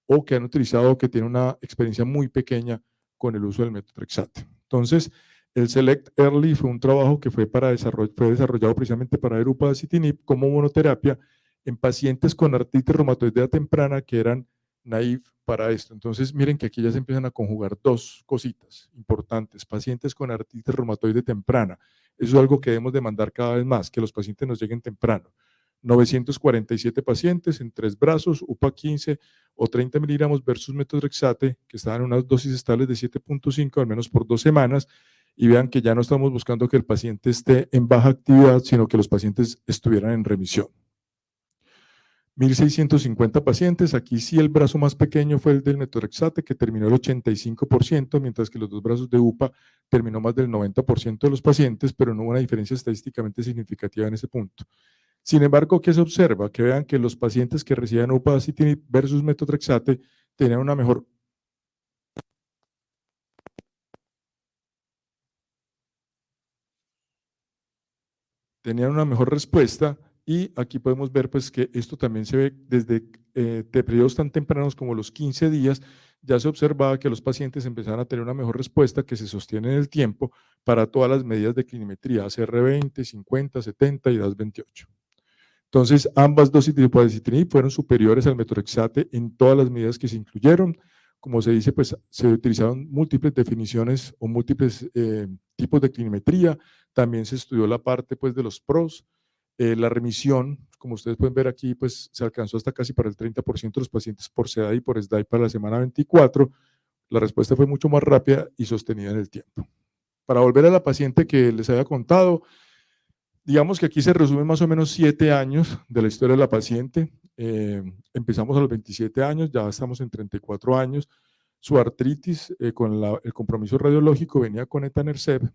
o que han utilizado o que tienen una experiencia muy pequeña con el uso del metotrexate. Entonces, el Select Early fue un trabajo que fue desarrollado precisamente para ver upadacitinib como monoterapia en pacientes con artritis reumatoidea temprana que eran naive para esto. Entonces, miren que aquí ya se empiezan a conjugar 2 cositas importantes. Pacientes con artritis reumatoide temprana. Eso es algo que debemos demandar cada vez más, que los pacientes nos lleguen temprano. 947 pacientes en 3 brazos, UPA 15 o 30 miligramos versus metotrexate, que estaban en unas dosis estables de 7.5 al menos por 2 semanas, y vean que ya no estamos buscando que el paciente esté en baja actividad, sino que los pacientes estuvieran en remisión. 1.650 pacientes, aquí sí el brazo más pequeño fue el del metotrexate, que terminó el 85%, mientras que los 2 brazos de UPA terminó más del 90% de los pacientes, pero no hubo una diferencia estadísticamente significativa en ese punto. Sin embargo, ¿qué se observa? Que vean que los pacientes que recibían upadacitinib versus metotrexate tenían una mejor respuesta Y aquí podemos ver pues, que esto también se ve desde de periodos tan tempranos como los 15 días, ya se observaba que los pacientes empezaban a tener una mejor respuesta que se sostiene en el tiempo para todas las medidas de clinimetría, ACR20, 50, 70 y DAS28. Entonces, ambas dosis de upadacitinib fueron superiores al metorexate en todas las medidas que se incluyeron. Como se dice, pues se utilizaron múltiples definiciones o múltiples tipos de clinimetría. También se estudió la parte pues, de los pros. La remisión, como ustedes pueden ver aquí, pues se alcanzó hasta casi para el 30% de los pacientes por SEDAI y por SDAI para la semana 24. La respuesta fue mucho más rápida y sostenida en el tiempo. Para volver a la paciente que les había contado, digamos que aquí se resumen más o menos 7 años de la historia de la paciente. Empezamos a los 27 años, ya estamos en 34 años. Su artritis con el compromiso radiológico venía con etanercept,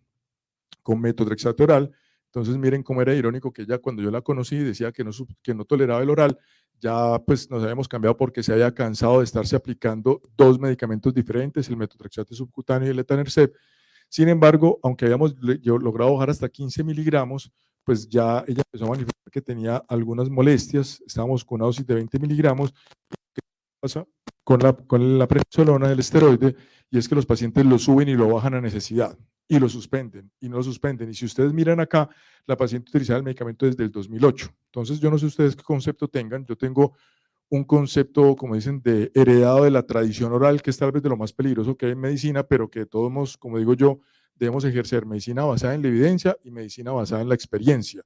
con metotrexate oral. Entonces miren cómo era irónico que ella cuando yo la conocí decía que no toleraba el oral, ya pues nos habíamos cambiado porque se había cansado de estarse aplicando 2 medicamentos diferentes, el metotrexate subcutáneo y el etanercept. Sin embargo, aunque habíamos logrado bajar hasta 15 miligramos, pues ya ella empezó a manifestar que tenía algunas molestias, estábamos con una dosis de 20 miligramos, ¿qué pasa con la prednisolona del esteroide? Y es que los pacientes lo suben y lo bajan a necesidad, y lo suspenden, y no lo suspenden. Y si ustedes miran acá, la paciente utilizaba el medicamento desde el 2008. Entonces, yo no sé ustedes qué concepto tengan, yo tengo un concepto, como dicen, de heredado de la tradición oral, que es tal vez de lo más peligroso que hay en medicina, pero que todos modos, como digo yo, debemos ejercer medicina basada en la evidencia y medicina basada en la experiencia.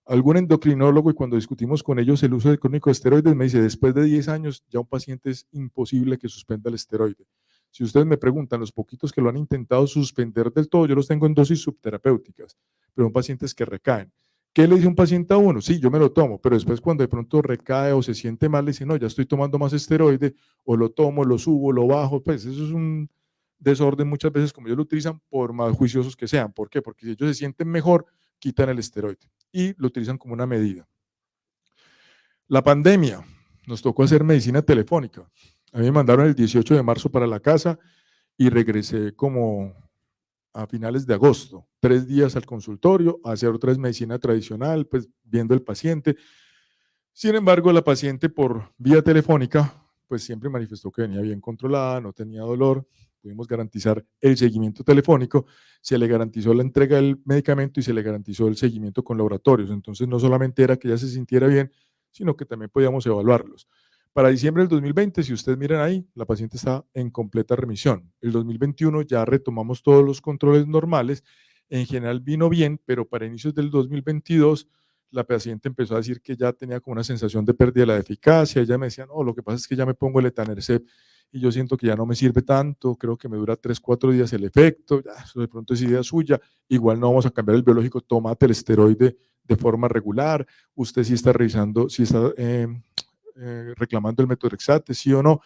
Algún endocrinólogo, y cuando discutimos con ellos el uso de crónico de esteroides, me dice, después de 10 años ya un paciente es imposible que suspenda el esteroide. Si ustedes me preguntan, los poquitos que lo han intentado suspender del todo, yo los tengo en dosis subterapéuticas, pero son pacientes que recaen. ¿Qué le dice un paciente a uno? Sí, yo me lo tomo, pero después cuando de pronto recae o se siente mal, le dice, no, ya estoy tomando más esteroide, o lo tomo, lo subo, lo bajo, pues eso es un desorden muchas veces como ellos lo utilizan, por más juiciosos que sean. ¿Por qué? Porque si ellos se sienten mejor, quitan el esteroide y lo utilizan como una medida. La pandemia, nos tocó hacer medicina telefónica. A mí me mandaron el 18 de marzo para la casa y regresé como a finales de agosto, 3 días al consultorio, a hacer otra vez medicina tradicional, pues viendo el paciente. Sin embargo, la paciente por vía telefónica, pues siempre manifestó que venía bien controlada, no tenía dolor, pudimos garantizar el seguimiento telefónico, se le garantizó la entrega del medicamento y se le garantizó el seguimiento con laboratorios. Entonces, no solamente era que ella se sintiera bien, sino que también podíamos evaluarlos. Para diciembre del 2020, si ustedes miran ahí, la paciente está en completa remisión. El 2021 ya retomamos todos los controles normales. En general vino bien, pero para inicios del 2022 la paciente empezó a decir que ya tenía como una sensación de pérdida de la eficacia. Ella me decía, no, lo que pasa es que ya me pongo el etanercept y yo siento que ya no me sirve tanto, creo que me dura 3, 4 días el efecto, ya, eso de pronto es idea suya, igual no vamos a cambiar el biológico, tómate el esteroide de forma regular, usted sí está revisando, sí está reclamando el metotrexate, sí o no.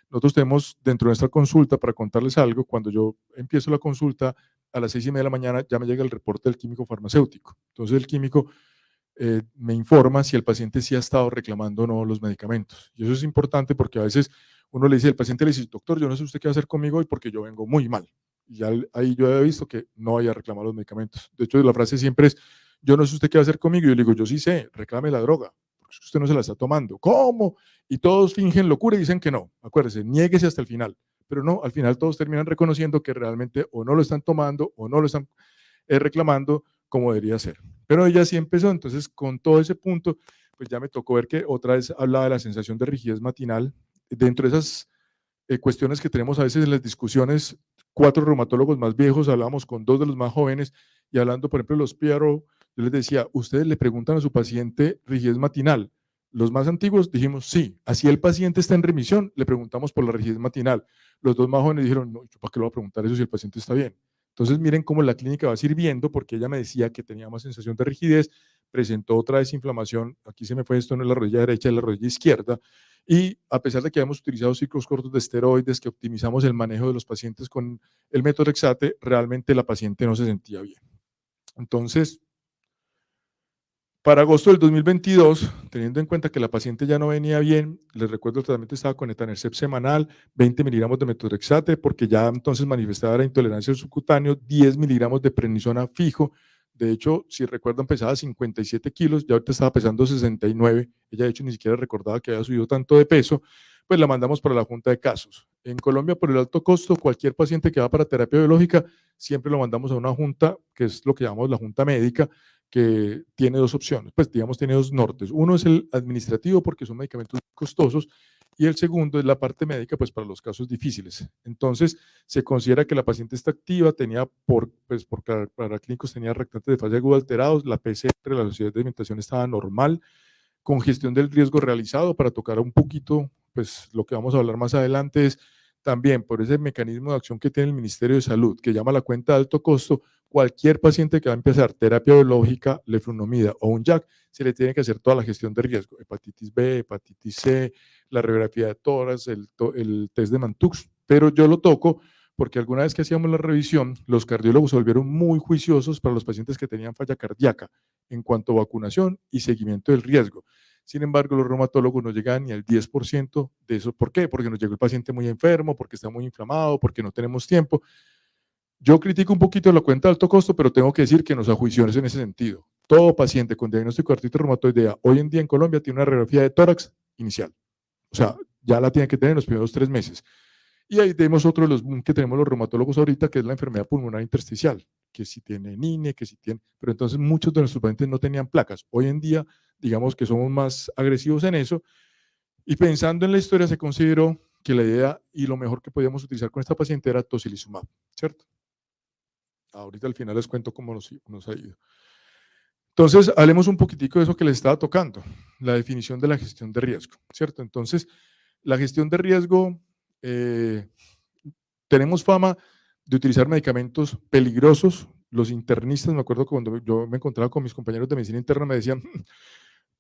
Nosotros tenemos dentro de nuestra consulta, para contarles algo, cuando yo empiezo la consulta a las 6:30 de la mañana ya me llega el reporte del químico farmacéutico. Entonces el químico me informa si el paciente sí ha estado reclamando o no los medicamentos. Y eso es importante porque a veces uno le dice, el paciente le dice, doctor, yo no sé usted qué va a hacer conmigo hoy porque yo vengo muy mal. Y ya ahí yo he visto que no haya reclamado los medicamentos. De hecho, la frase siempre es, yo no sé usted qué va a hacer conmigo. Y yo le digo, yo sí sé, reclame la droga, porque usted no se la está tomando. ¿Cómo? Y todos fingen locura y dicen que no. Acuérdese, niéguese hasta el final. Pero no, al final todos terminan reconociendo que realmente o no lo están tomando o no lo están reclamando como debería ser. Pero ella sí empezó, entonces con todo ese punto, pues ya me tocó ver que otra vez hablaba de la sensación de rigidez matinal. Dentro de esas cuestiones que tenemos a veces en las discusiones, 4 reumatólogos más viejos, hablábamos con 2 de los más jóvenes y hablando, por ejemplo, de los PRO, yo les decía, ustedes le preguntan a su paciente rigidez matinal. Los más antiguos dijimos sí, así el paciente está en remisión, le preguntamos por la rigidez matinal. Los 2 más jóvenes dijeron, no, ¿yo para qué le voy a preguntar eso si el paciente está bien? Entonces miren cómo la clínica va sirviendo, porque ella me decía que tenía más sensación de rigidez, presentó otra desinflamación, aquí se me fue esto en la rodilla derecha y la rodilla izquierda, y a pesar de que habíamos utilizado ciclos cortos de esteroides, que optimizamos el manejo de los pacientes con el metotrexate, realmente la paciente no se sentía bien. Entonces, para agosto del 2022, teniendo en cuenta que la paciente ya no venía bien, les recuerdo el tratamiento estaba con etanercept semanal, 20 miligramos de metotrexate, porque ya entonces manifestaba la intolerancia al subcutáneo, 10 miligramos de prednisona fijo, De hecho, si recuerdan, pesaba 57 kilos, ya ahorita estaba pesando 69. Ella, de hecho, ni siquiera recordaba que había subido tanto de peso. Pues la mandamos para la Junta de Casos. En Colombia, por el alto costo, cualquier paciente que va para terapia biológica, siempre lo mandamos a una junta, que es lo que llamamos la junta médica, que tiene dos opciones, pues digamos tiene dos nortes. Uno es el administrativo, porque son medicamentos costosos, y el segundo es la parte médica, pues para los casos difíciles. Entonces, se considera que la paciente está activa, tenía por clínicos tenía reactantes de fase aguda alterados, la PCR, la velocidad de alimentación estaba normal, con gestión del riesgo realizado. Para tocar un poquito, pues lo que vamos a hablar más adelante es también por ese mecanismo de acción que tiene el Ministerio de Salud, que llama la cuenta de alto costo. Cualquier paciente que va a empezar terapia biológica, leflunomida o un JAK, se le tiene que hacer toda la gestión de riesgo, hepatitis B, hepatitis C, la radiografía de tórax, el test de Mantux, pero yo lo toco porque alguna vez que hacíamos la revisión, los cardiólogos se volvieron muy juiciosos para los pacientes que tenían falla cardíaca en cuanto a vacunación y seguimiento del riesgo. Sin embargo, los reumatólogos no llegan ni al 10% de eso. ¿Por qué? Porque nos llegó el paciente muy enfermo, porque está muy inflamado, porque no tenemos tiempo. Yo critico un poquito la cuenta de alto costo, pero tengo que decir que nos ajuiciamos en ese sentido. Todo paciente con diagnóstico de artritis reumatoidea hoy en día en Colombia tiene una radiografía de tórax inicial. O sea, ya la tiene que tener en los primeros 3 meses. Y ahí tenemos otro de los que tenemos los reumatólogos ahorita, que es la enfermedad pulmonar intersticial, que si tiene NINE, que si tiene, pero entonces muchos de nuestros pacientes no tenían placas. Hoy en día, digamos que somos más agresivos en eso, y pensando en la historia se consideró que la idea y lo mejor que podíamos utilizar con esta paciente era tocilizumab, ¿cierto? Ahorita al final les cuento cómo nos ha ido. Entonces, hablemos un poquitico de eso que les estaba tocando, la definición de la gestión de riesgo, ¿cierto? Entonces, la gestión de riesgo, tenemos fama de utilizar medicamentos peligrosos. Los internistas, me acuerdo que cuando yo me encontraba con mis compañeros de medicina interna, me decían,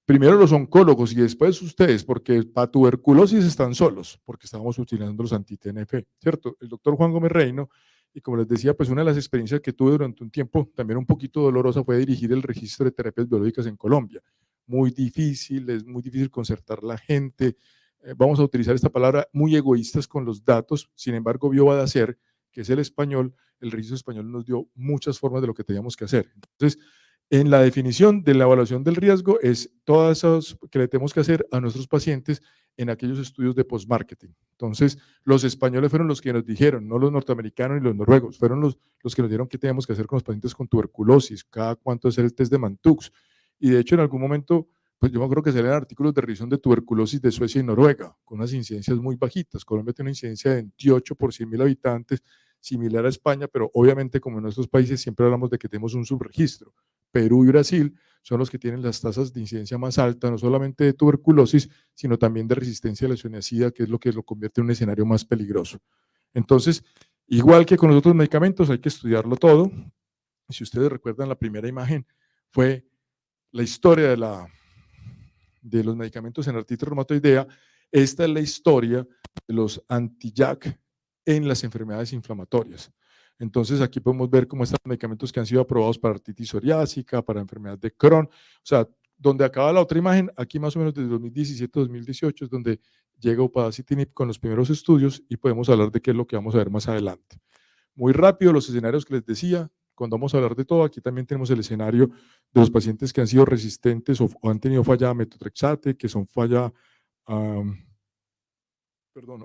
primero los oncólogos y después ustedes, porque para tuberculosis están solos, porque estábamos utilizando los anti-TNF, ¿cierto? El doctor Juan Gómez Reino, y como les decía, pues una de las experiencias que tuve durante un tiempo, también un poquito dolorosa, fue dirigir el registro de terapias biológicas en Colombia. Muy difícil, es muy difícil concertar la gente, vamos a utilizar esta palabra, muy egoístas con los datos. Sin embargo, vio Badacer, que es el español, el registro español nos dio muchas formas de lo que teníamos que hacer. Entonces, en la definición de la evaluación del riesgo es todas esas que le tenemos que hacer a nuestros pacientes en aquellos estudios de post-marketing. Entonces, los españoles fueron los que nos dijeron, no los norteamericanos ni los noruegos, fueron los que nos dieron qué teníamos que hacer con los pacientes con tuberculosis, cada cuánto hacer el test de Mantux. Y de hecho, en algún momento, pues yo me acuerdo que salían artículos de revisión de tuberculosis de Suecia y Noruega, con unas incidencias muy bajitas. Colombia tiene una incidencia de 28 por 100.000 habitantes, similar a España, pero obviamente como en nuestros países siempre hablamos de que tenemos un subregistro. Perú y Brasil son los que tienen las tasas de incidencia más altas, no solamente de tuberculosis, sino también de resistencia a la SIDA, que es lo que lo convierte en un escenario más peligroso. Entonces, igual que con los otros medicamentos, hay que estudiarlo todo. Si ustedes recuerdan, la primera imagen fue la historia de los medicamentos en artritis reumatoidea. Esta es la historia de los anti-JAK en las enfermedades inflamatorias. Entonces aquí podemos ver cómo están los medicamentos que han sido aprobados para artritis psoriásica, para enfermedad de Crohn. O sea, donde acaba la otra imagen, aquí más o menos desde 2017-2018 es donde llega upadacitinib con los primeros estudios y podemos hablar de qué es lo que vamos a ver más adelante. Muy rápido los escenarios que les decía. Cuando vamos a hablar de todo, aquí también tenemos el escenario de los pacientes que han sido resistentes o han tenido falla a metotrexate, que son falla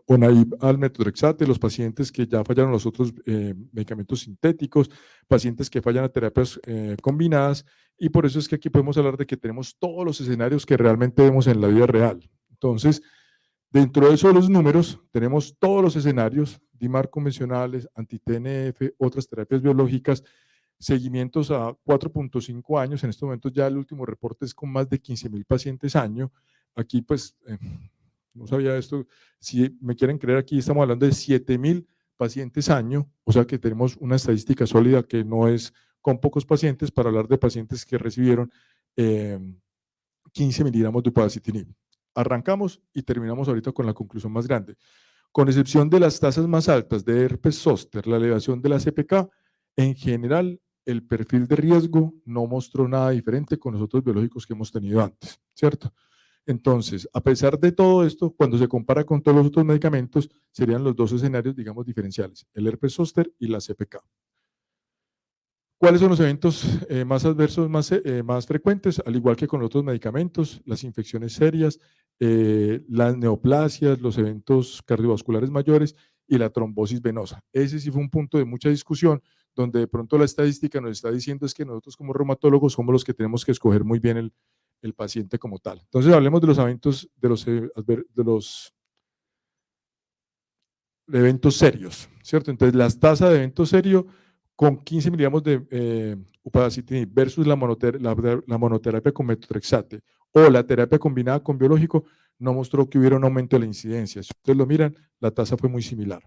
o naive al metotrexate, los pacientes que ya fallaron los otros medicamentos sintéticos, pacientes que fallan a terapias combinadas, y por eso es que aquí podemos hablar de que tenemos todos los escenarios que realmente vemos en la vida real. Entonces, dentro de eso de los números, tenemos todos los escenarios, DIMAR convencionales, anti-TNF, otras terapias biológicas, seguimientos a 4.5 años, en estos momentos ya el último reporte es con más de 15.000 pacientes año. Aquí pues, no sabía esto, si me quieren creer, aquí estamos hablando de 7.000 pacientes año, o sea que tenemos una estadística sólida que no es con pocos pacientes para hablar de pacientes que recibieron 15 miligramos de upadacitinib. Arrancamos y terminamos ahorita con la conclusión más grande. Con excepción de las tasas más altas de herpes zóster, la elevación de la CPK, en general el perfil de riesgo no mostró nada diferente con los otros biológicos que hemos tenido antes, ¿cierto? Entonces, a pesar de todo esto, cuando se compara con todos los otros medicamentos, serían los dos escenarios, digamos, diferenciales, el herpes zóster y la CPK. ¿Cuáles son los eventos más adversos más frecuentes? Al igual que con otros medicamentos, las infecciones serias, las neoplasias, los eventos cardiovasculares mayores y la trombosis venosa. Ese sí fue un punto de mucha discusión, donde de pronto la estadística nos está diciendo es que nosotros como reumatólogos somos los que tenemos que escoger muy bien el paciente como tal. Entonces hablemos de los eventos, de eventos serios, ¿cierto? Entonces, las tasas de evento serio con 15 miligramos de upadacitinib versus la monoterapia con metotrexate o la terapia combinada con biológico no mostró que hubiera un aumento de la incidencia. Si ustedes lo miran, la tasa fue muy similar.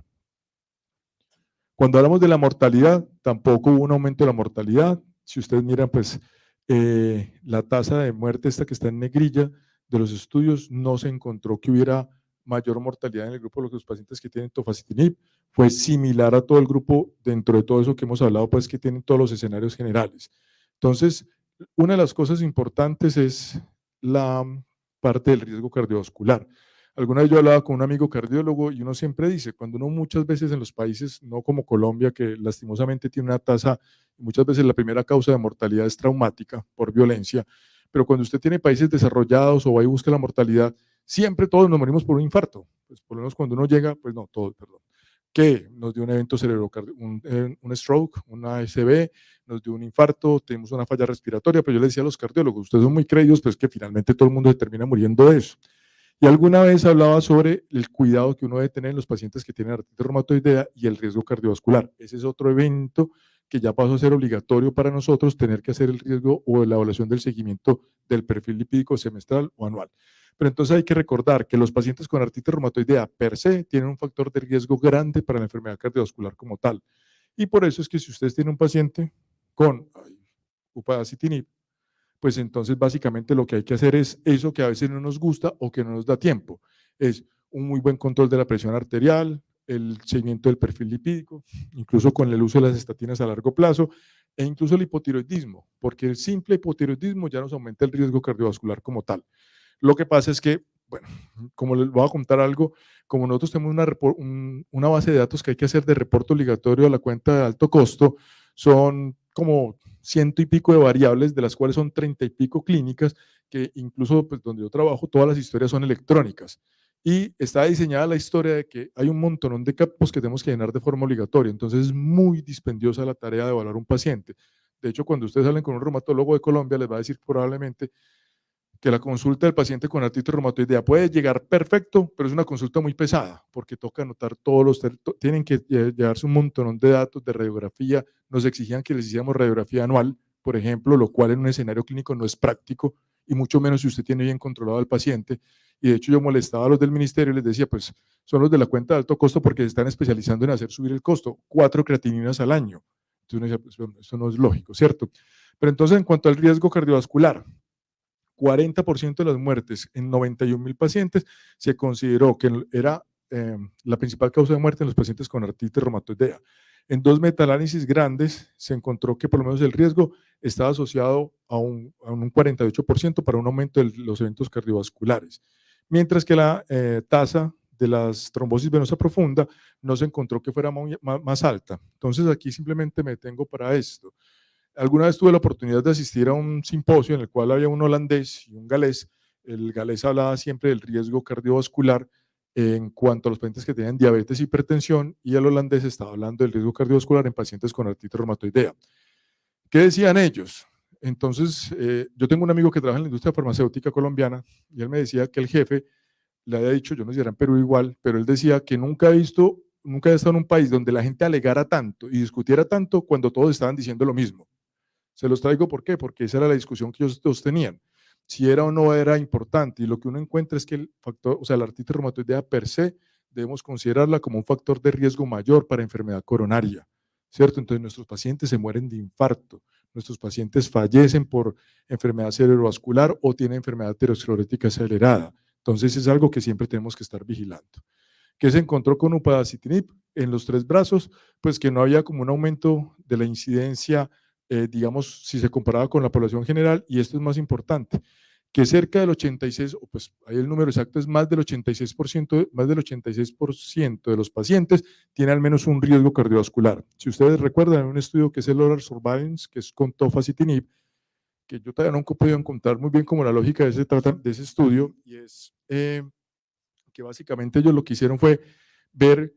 Cuando hablamos de la mortalidad, tampoco hubo un aumento de la mortalidad. Si ustedes miran, pues la tasa de muerte esta que está en negrilla de los estudios, no se encontró que hubiera mayor mortalidad en el grupo de los pacientes que tienen tofacitinib. Fue similar a todo el grupo dentro de todo eso que hemos hablado, pues que tienen todos los escenarios generales. Entonces, una de las cosas importantes es la parte del riesgo cardiovascular. Alguna vez yo hablaba con un amigo cardiólogo y uno siempre dice, cuando uno muchas veces en los países, no como Colombia, que lastimosamente tiene una tasa, muchas veces la primera causa de mortalidad es traumática por violencia, pero cuando usted tiene países desarrollados o va y busca la mortalidad, siempre todos nos morimos por un infarto. Pues por lo menos cuando uno llega, pues no, todos, perdón. Que nos dio un evento cerebrovascular, un stroke, una ASB, nos dio un infarto, tenemos una falla respiratoria, pero yo le decía a los cardiólogos, ustedes son muy creídos, pues que finalmente todo el mundo se termina muriendo de eso. Y alguna vez hablaba sobre el cuidado que uno debe tener en los pacientes que tienen artritis reumatoidea y el riesgo cardiovascular. Ese es otro evento que ya pasó a ser obligatorio para nosotros tener que hacer el riesgo o la evaluación del seguimiento del perfil lipídico semestral o anual. Pero entonces hay que recordar que los pacientes con artritis reumatoidea per se tienen un factor de riesgo grande para la enfermedad cardiovascular como tal. Y por eso es que si ustedes tienen un paciente con upadacitinib, pues entonces básicamente lo que hay que hacer es eso que a veces no nos gusta o que no nos da tiempo. Es un muy buen control de la presión arterial, el seguimiento del perfil lipídico, incluso con el uso de las estatinas a largo plazo, e incluso el hipotiroidismo, porque el simple hipotiroidismo ya nos aumenta el riesgo cardiovascular como tal. Lo que pasa es que, bueno, como les voy a contar algo, como nosotros tenemos una base de datos que hay que hacer de reporte obligatorio a la cuenta de alto costo, son como 100 y pico de variables, de las cuales son 30 y pico clínicas, que incluso pues, donde yo trabajo, todas las historias son electrónicas. Y está diseñada la historia de que hay un montón de campos que tenemos que llenar de forma obligatoria. Entonces es muy dispendiosa la tarea de evaluar un paciente. De hecho, cuando ustedes salen con un reumatólogo de Colombia, les va a decir probablemente que la consulta del paciente con artritis reumatoidea puede llegar perfecto, pero es una consulta muy pesada, porque toca anotar todos los, tienen que llevarse un montón de datos de radiografía, nos exigían que les hiciéramos radiografía anual, por ejemplo, lo cual en un escenario clínico no es práctico, y mucho menos si usted tiene bien controlado al paciente, y de hecho yo molestaba a los del ministerio y les decía, pues son los de la cuenta de alto costo porque se están especializando en hacer subir el costo, 4 creatininas al año, entonces uno decía, pues bueno, esto no es lógico, ¿cierto? Pero entonces en cuanto al riesgo cardiovascular, 40% de las muertes en 91.000 pacientes se consideró que era la principal causa de muerte en los pacientes con artritis reumatoidea. En 2 metaanálisis grandes se encontró que por lo menos el riesgo estaba asociado a un 48% para un aumento de los eventos cardiovasculares, mientras que la tasa de las trombosis venosa profunda no se encontró que fuera más alta. Entonces aquí simplemente me detengo para esto. Alguna vez tuve la oportunidad de asistir a un simposio en el cual había un holandés y un galés. El galés hablaba siempre del riesgo cardiovascular en cuanto a los pacientes que tenían diabetes y hipertensión, y el holandés estaba hablando del riesgo cardiovascular en pacientes con artritis reumatoidea. ¿Qué decían ellos? Entonces, yo tengo un amigo que trabaja en la industria farmacéutica colombiana y él me decía que el jefe le había dicho, yo no sé si era en Perú igual, pero él decía que nunca había estado en un país donde la gente alegara tanto y discutiera tanto cuando todos estaban diciendo lo mismo. Se los traigo, ¿por qué? Porque esa era la discusión que ellos dos tenían, si era o no era importante, y lo que uno encuentra es que el factor, o sea, la artritis reumatoidea per se, debemos considerarla como un factor de riesgo mayor para enfermedad coronaria, ¿cierto? Entonces nuestros pacientes se mueren de infarto, nuestros pacientes fallecen por enfermedad cerebrovascular o tienen enfermedad aterosclerótica acelerada, entonces es algo que siempre tenemos que estar vigilando. ¿Qué se encontró con upadacitinib en los 3 brazos? Pues que no había como un aumento de la incidencia digamos, si se comparaba con la población general, y esto es más importante, que cerca del 86, o pues ahí el número exacto es más del 86%, más del 86% de los pacientes tiene al menos un riesgo cardiovascular. Si ustedes recuerdan, hay un estudio que es el Oral Surveillance, que es con tofacitinib, que yo todavía nunca he podido encontrar muy bien como la lógica de ese estudio, y es que básicamente ellos lo que hicieron fue ver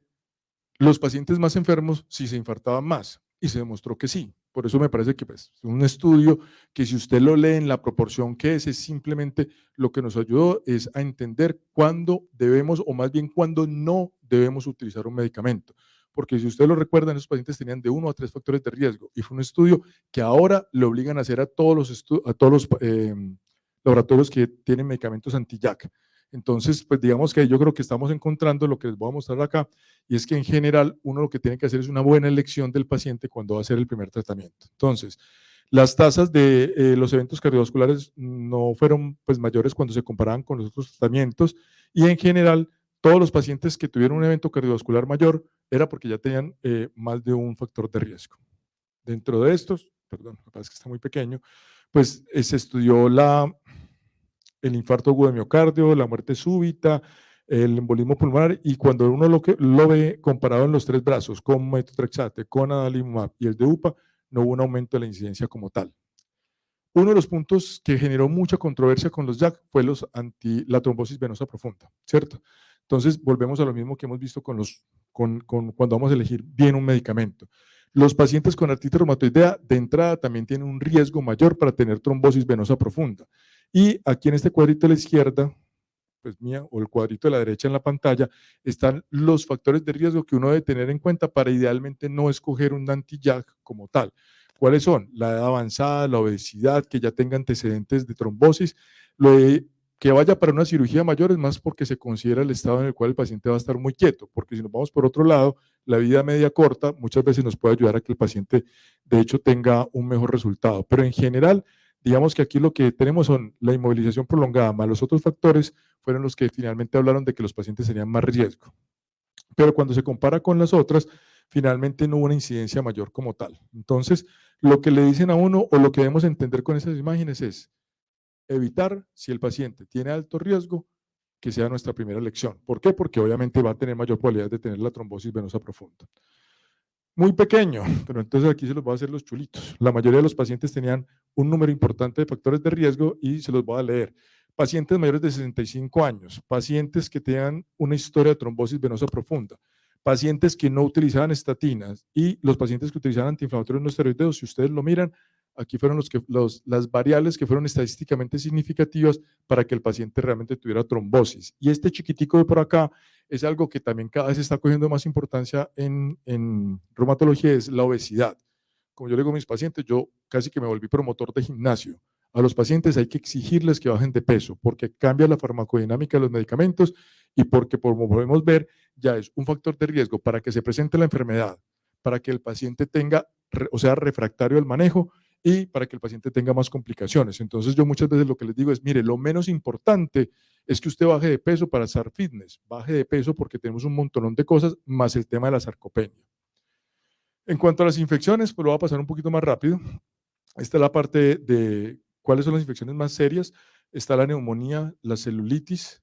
los pacientes más enfermos si se infartaban más, y se demostró que sí. Por eso me parece que pues, un estudio que si usted lo lee en la proporción que es simplemente lo que nos ayudó es a entender cuándo debemos, o más bien cuándo no debemos utilizar un medicamento. Porque si ustedes lo recuerdan, esos pacientes tenían de 1 a 3 factores de riesgo, y fue un estudio que ahora le obligan a hacer a todos los laboratorios que tienen medicamentos anti-JAK. Entonces, pues digamos que yo creo que estamos encontrando lo que les voy a mostrar acá, y es que en general uno lo que tiene que hacer es una buena elección del paciente cuando va a hacer el primer tratamiento. Entonces, las tasas de los eventos cardiovasculares no fueron pues mayores cuando se comparaban con los otros tratamientos, y en general todos los pacientes que tuvieron un evento cardiovascular mayor era porque ya tenían más de un factor de riesgo. Dentro de estos, perdón, me parece que está muy pequeño, pues se estudió el infarto agudo de miocardio, la muerte súbita, el embolismo pulmonar, y cuando uno lo ve comparado en los 3 brazos, con metotrexate, con adalimumab y el de UPA, no hubo un aumento de la incidencia como tal. Uno de los puntos que generó mucha controversia con los JAK fue la trombosis venosa profunda, ¿cierto? Entonces, volvemos a lo mismo que hemos visto cuando vamos a elegir bien un medicamento. Los pacientes con artritis reumatoidea de entrada también tienen un riesgo mayor para tener trombosis venosa profunda. Y aquí en este cuadrito a la izquierda, pues mía, o el cuadrito de la derecha en la pantalla, están los factores de riesgo que uno debe tener en cuenta para idealmente no escoger un anti-JAK como tal. ¿Cuáles son? La edad avanzada, la obesidad, que ya tenga antecedentes de trombosis, que vaya para una cirugía mayor es más porque se considera el estado en el cual el paciente va a estar muy quieto, porque si nos vamos por otro lado, la vida media corta muchas veces nos puede ayudar a que el paciente de hecho tenga un mejor resultado, pero en general, digamos que aquí lo que tenemos son la inmovilización prolongada, más los otros factores fueron los que finalmente hablaron de que los pacientes tenían más riesgo. Pero cuando se compara con las otras, finalmente no hubo una incidencia mayor como tal. Entonces, lo que le dicen a uno, o lo que debemos entender con esas imágenes, es evitar, si el paciente tiene alto riesgo, que sea nuestra primera elección. ¿Por qué? Porque obviamente va a tener mayor probabilidad de tener la trombosis venosa profunda. Muy pequeño, pero entonces aquí se los voy a hacer los chulitos. La mayoría de los pacientes tenían un número importante de factores de riesgo, y se los voy a leer. Pacientes mayores de 65 años, pacientes que tengan una historia de trombosis venosa profunda, pacientes que no utilizaban estatinas, y los pacientes que utilizaban antiinflamatorios no esteroideos. Si ustedes lo miran, aquí fueron las variables que fueron estadísticamente significativas para que el paciente realmente tuviera trombosis. Y este chiquitico de por acá es algo que también cada vez está cogiendo más importancia en reumatología, es la obesidad. Como yo le digo a mis pacientes, yo casi que me volví promotor de gimnasio. A los pacientes hay que exigirles que bajen de peso, porque cambia la farmacodinámica de los medicamentos, y porque, como podemos ver, ya es un factor de riesgo para que se presente la enfermedad, para que el paciente tenga, o sea, refractario al manejo, y para que el paciente tenga más complicaciones. Entonces yo muchas veces lo que les digo es, mire, lo menos importante es que usted baje de peso para estar fitness, baje de peso porque tenemos un montonón de cosas, más el tema de la sarcopenia. En cuanto a las infecciones, pues lo voy a pasar un poquito más rápido. Esta es la parte de cuáles son las infecciones más serias. Está la neumonía, la celulitis,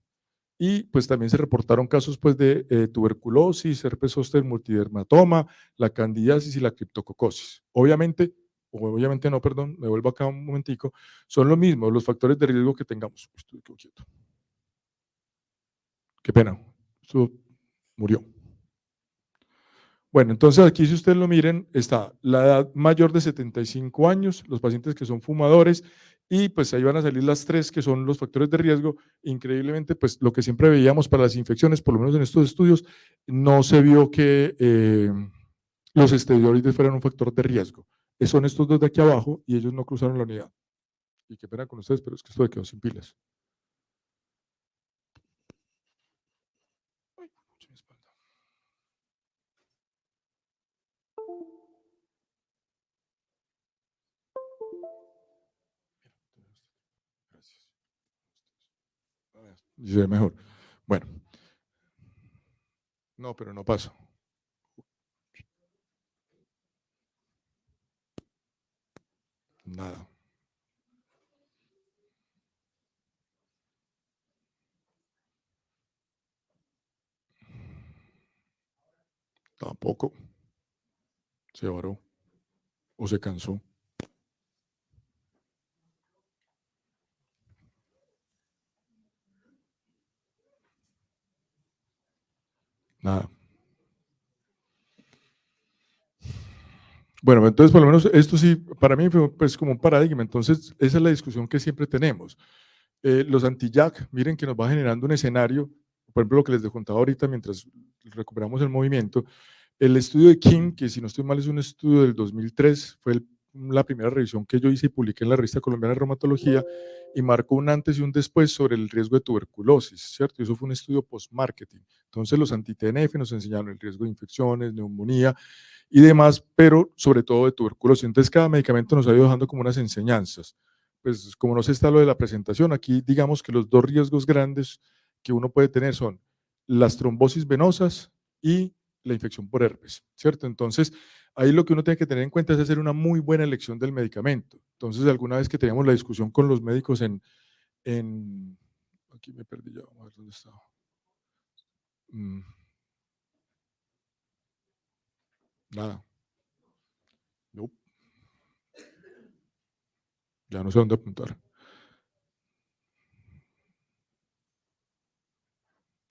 y pues también se reportaron casos pues de tuberculosis, herpes zóster multidermatoma, la candidiasis y la criptococosis. Obviamente no, perdón, me vuelvo acá un momentico, son lo mismo los factores de riesgo que tengamos. Estoy quieto. Qué pena, eso murió. Bueno, entonces aquí, si ustedes lo miren, está la edad mayor de 75 años, los pacientes que son fumadores, y pues ahí van a salir las 3 que son los factores de riesgo. Increíblemente, pues lo que siempre veíamos para las infecciones, por lo menos en estos estudios, no se vio que los esteroides fueran un factor de riesgo. Son estos dos de aquí abajo, y ellos no cruzaron la unidad. Y qué pena con ustedes, pero es que esto quedó sin pilas. Ay, mi espalda. Gracias. Y se ve mejor. Bueno, no, pero no pasa. Nada. Tampoco. Se varó o se cansó. Nada. Bueno, entonces por lo menos esto sí, para mí fue pues como un paradigma. Entonces esa es la discusión que siempre tenemos. Los anti-jack, miren que nos va generando un escenario, por ejemplo lo que les contaba ahorita mientras recuperamos el movimiento, el estudio de King, que si no estoy mal es un estudio del 2003, fue la primera revisión que yo hice y publiqué en la revista colombiana de reumatología y marcó un antes y un después sobre el riesgo de tuberculosis, ¿cierto? Y eso fue un estudio post-marketing. Entonces los anti-TNF nos enseñaron el riesgo de infecciones, neumonía y demás, pero sobre todo de tuberculosis. Entonces cada medicamento nos ha ido dejando como unas enseñanzas. Pues como no se está lo de la presentación, aquí digamos que los dos riesgos grandes que uno puede tener son las trombosis venosas y la infección por herpes, ¿cierto? Entonces, ahí lo que uno tiene que tener en cuenta es hacer una muy buena elección del medicamento. Entonces, alguna vez que teníamos la discusión con los médicos aquí me perdí ya, vamos a ver dónde estaba. Nada, no, ya no sé dónde apuntar.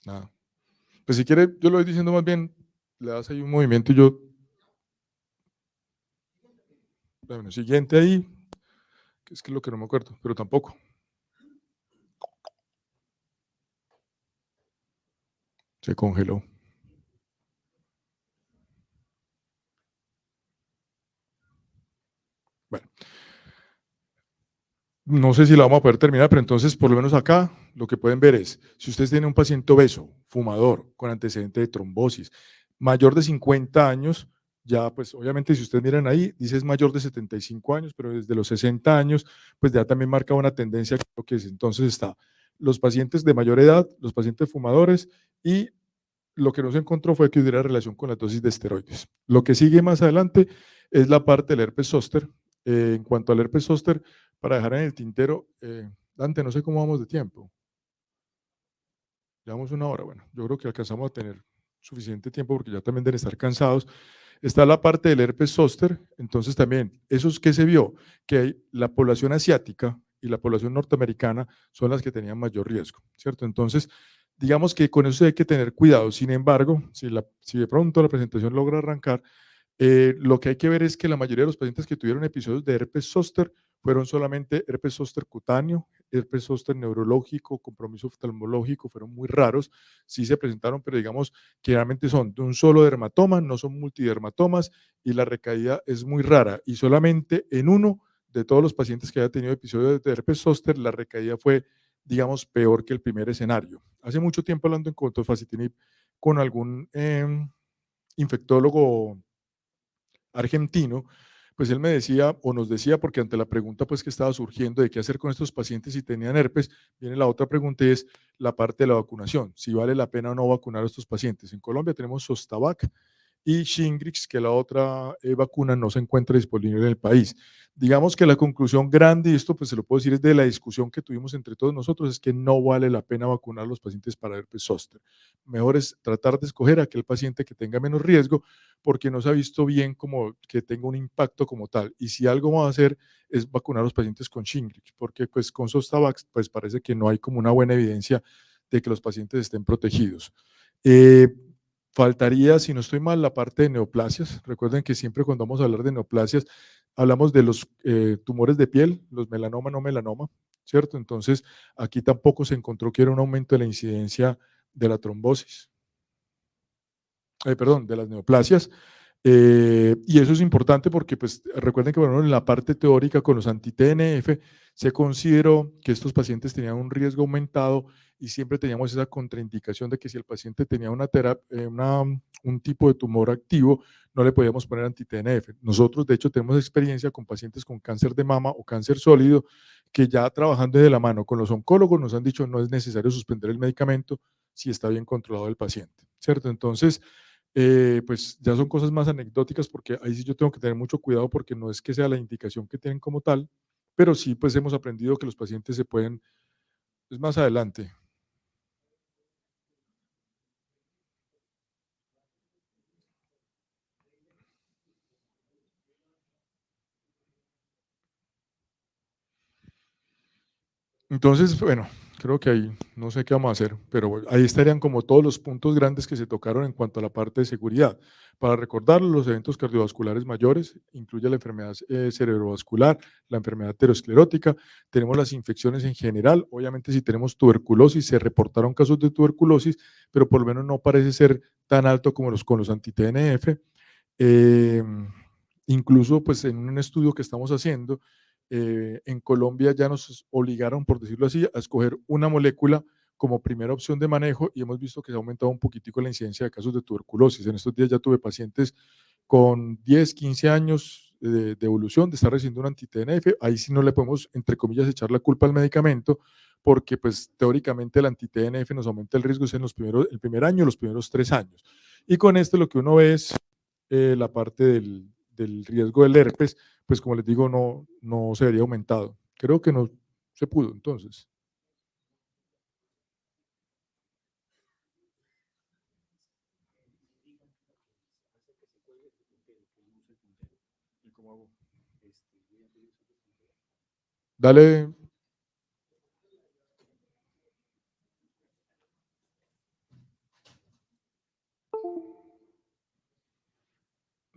Nada. Pues si quiere, yo lo voy diciendo más bien, le das ahí un movimiento y yo, bueno, siguiente ahí, que es que es lo que no me acuerdo, pero tampoco. Se congeló. Bueno, no sé si la vamos a poder terminar, pero entonces por lo menos acá lo que pueden ver es, si ustedes tienen un paciente obeso, fumador, con antecedente de trombosis, mayor de 50 años, ya pues obviamente si ustedes miran ahí, dice es mayor de 75 años, pero desde los 60 años, pues ya también marca una tendencia, creo que es, entonces está los pacientes de mayor edad, los pacientes fumadores y lo que no se encontró fue que hubiera relación con la dosis de esteroides. Lo que sigue más adelante es la parte del herpes zóster. En cuanto al herpes zóster, para dejar en el tintero, Dante, no sé cómo vamos de tiempo. Llevamos una hora, bueno, yo creo que alcanzamos a tener suficiente tiempo porque ya también deben estar cansados. Está la parte del herpes zóster, entonces también, eso es que se vio, que la población asiática y la población norteamericana son las que tenían mayor riesgo, ¿cierto? Entonces, digamos que con eso hay que tener cuidado. Sin embargo, si de pronto la presentación logra arrancar, lo que hay que ver es que la mayoría de los pacientes que tuvieron episodios de herpes zóster fueron solamente herpes zóster cutáneo, herpes zóster neurológico, compromiso oftalmológico, fueron muy raros, sí se presentaron, pero digamos que realmente son de un solo dermatoma, no son multidermatomas y la recaída es muy rara y solamente en uno de todos los pacientes que haya tenido episodios de herpes zóster, la recaída fue, digamos, peor que el primer escenario. Hace mucho tiempo hablando en cotofacitinib con algún infectólogo argentino, pues él me decía o nos decía, porque ante la pregunta pues que estaba surgiendo de qué hacer con estos pacientes si tenían herpes, viene la otra pregunta y es la parte de la vacunación, si vale la pena o no vacunar a estos pacientes. En Colombia tenemos Sostavac y Shingrix, que la otra vacuna no se encuentra disponible en el país. Digamos que la conclusión grande, y esto pues se lo puedo decir, es de la discusión que tuvimos entre todos nosotros, es que no vale la pena vacunar a los pacientes para herpes zóster. Mejor es tratar de escoger a aquel paciente que tenga menos riesgo, porque no se ha visto bien como que tenga un impacto como tal. Y si algo va a hacer es vacunar a los pacientes con Shingrix, porque pues con Sostavax pues parece que no hay como una buena evidencia de que los pacientes estén protegidos. Eh, Faltaría, si no estoy mal, la parte de neoplasias. Recuerden que siempre cuando vamos a hablar de neoplasias, hablamos de los tumores de piel, los melanoma, no melanoma, ¿cierto? Entonces, aquí tampoco se encontró que era un aumento de la incidencia de la trombosis, perdón, de las neoplasias. Y eso es importante porque, pues, recuerden que bueno, en la parte teórica con los anti-TNF se consideró que estos pacientes tenían un riesgo aumentado y siempre teníamos esa contraindicación de que si el paciente tenía un tipo de tumor activo, no le podíamos poner anti-TNF. Nosotros, de hecho, tenemos experiencia con pacientes con cáncer de mama o cáncer sólido que ya trabajando de la mano con los oncólogos nos han dicho no es necesario suspender el medicamento si está bien controlado el paciente, ¿cierto? Entonces, pues ya son cosas más anecdóticas porque ahí sí yo tengo que tener mucho cuidado porque no es que sea la indicación que tienen como tal, pero sí pues hemos aprendido que los pacientes se pueden, es más adelante. Entonces, bueno, creo que ahí no sé qué vamos a hacer, pero bueno, ahí estarían como todos los puntos grandes que se tocaron en cuanto a la parte de seguridad. Para recordar, los eventos cardiovasculares mayores incluye la enfermedad cerebrovascular, la enfermedad aterosclerótica, tenemos las infecciones en general, obviamente si tenemos tuberculosis, se reportaron casos de tuberculosis, pero por lo menos no parece ser tan alto como con los anti-TNF. Eh, Incluso pues en un estudio que estamos haciendo, en Colombia ya nos obligaron, por decirlo así, a escoger una molécula como primera opción de manejo y hemos visto que se ha aumentado un poquitico la incidencia de casos de tuberculosis. En estos días ya tuve pacientes con 10, 15 años de evolución, de estar recibiendo un anti-TNF. Ahí sí no le podemos, entre comillas, echar la culpa al medicamento, porque pues teóricamente el anti-TNF nos aumenta el riesgo en el primer año, los primeros 3 años. Y con esto lo que uno ve es la parte del riesgo del herpes, pues como les digo, no se vería aumentado. Creo que no se pudo, entonces. Dale.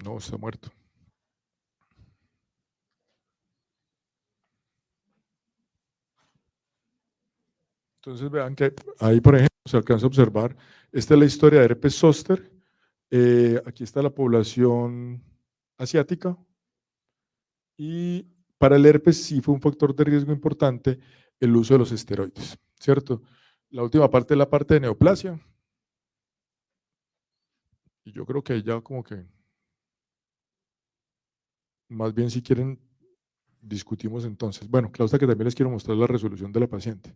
No, está muerto. Entonces vean que ahí, por ejemplo, se alcanza a observar, esta es la historia de herpes zóster. Aquí está la población asiática y para el herpes sí fue un factor de riesgo importante el uso de los esteroides, ¿cierto? La última parte es la parte de neoplasia y yo creo que ahí ya como que más bien si quieren discutimos entonces. Bueno, Claudia, que también les quiero mostrar la resolución de la paciente.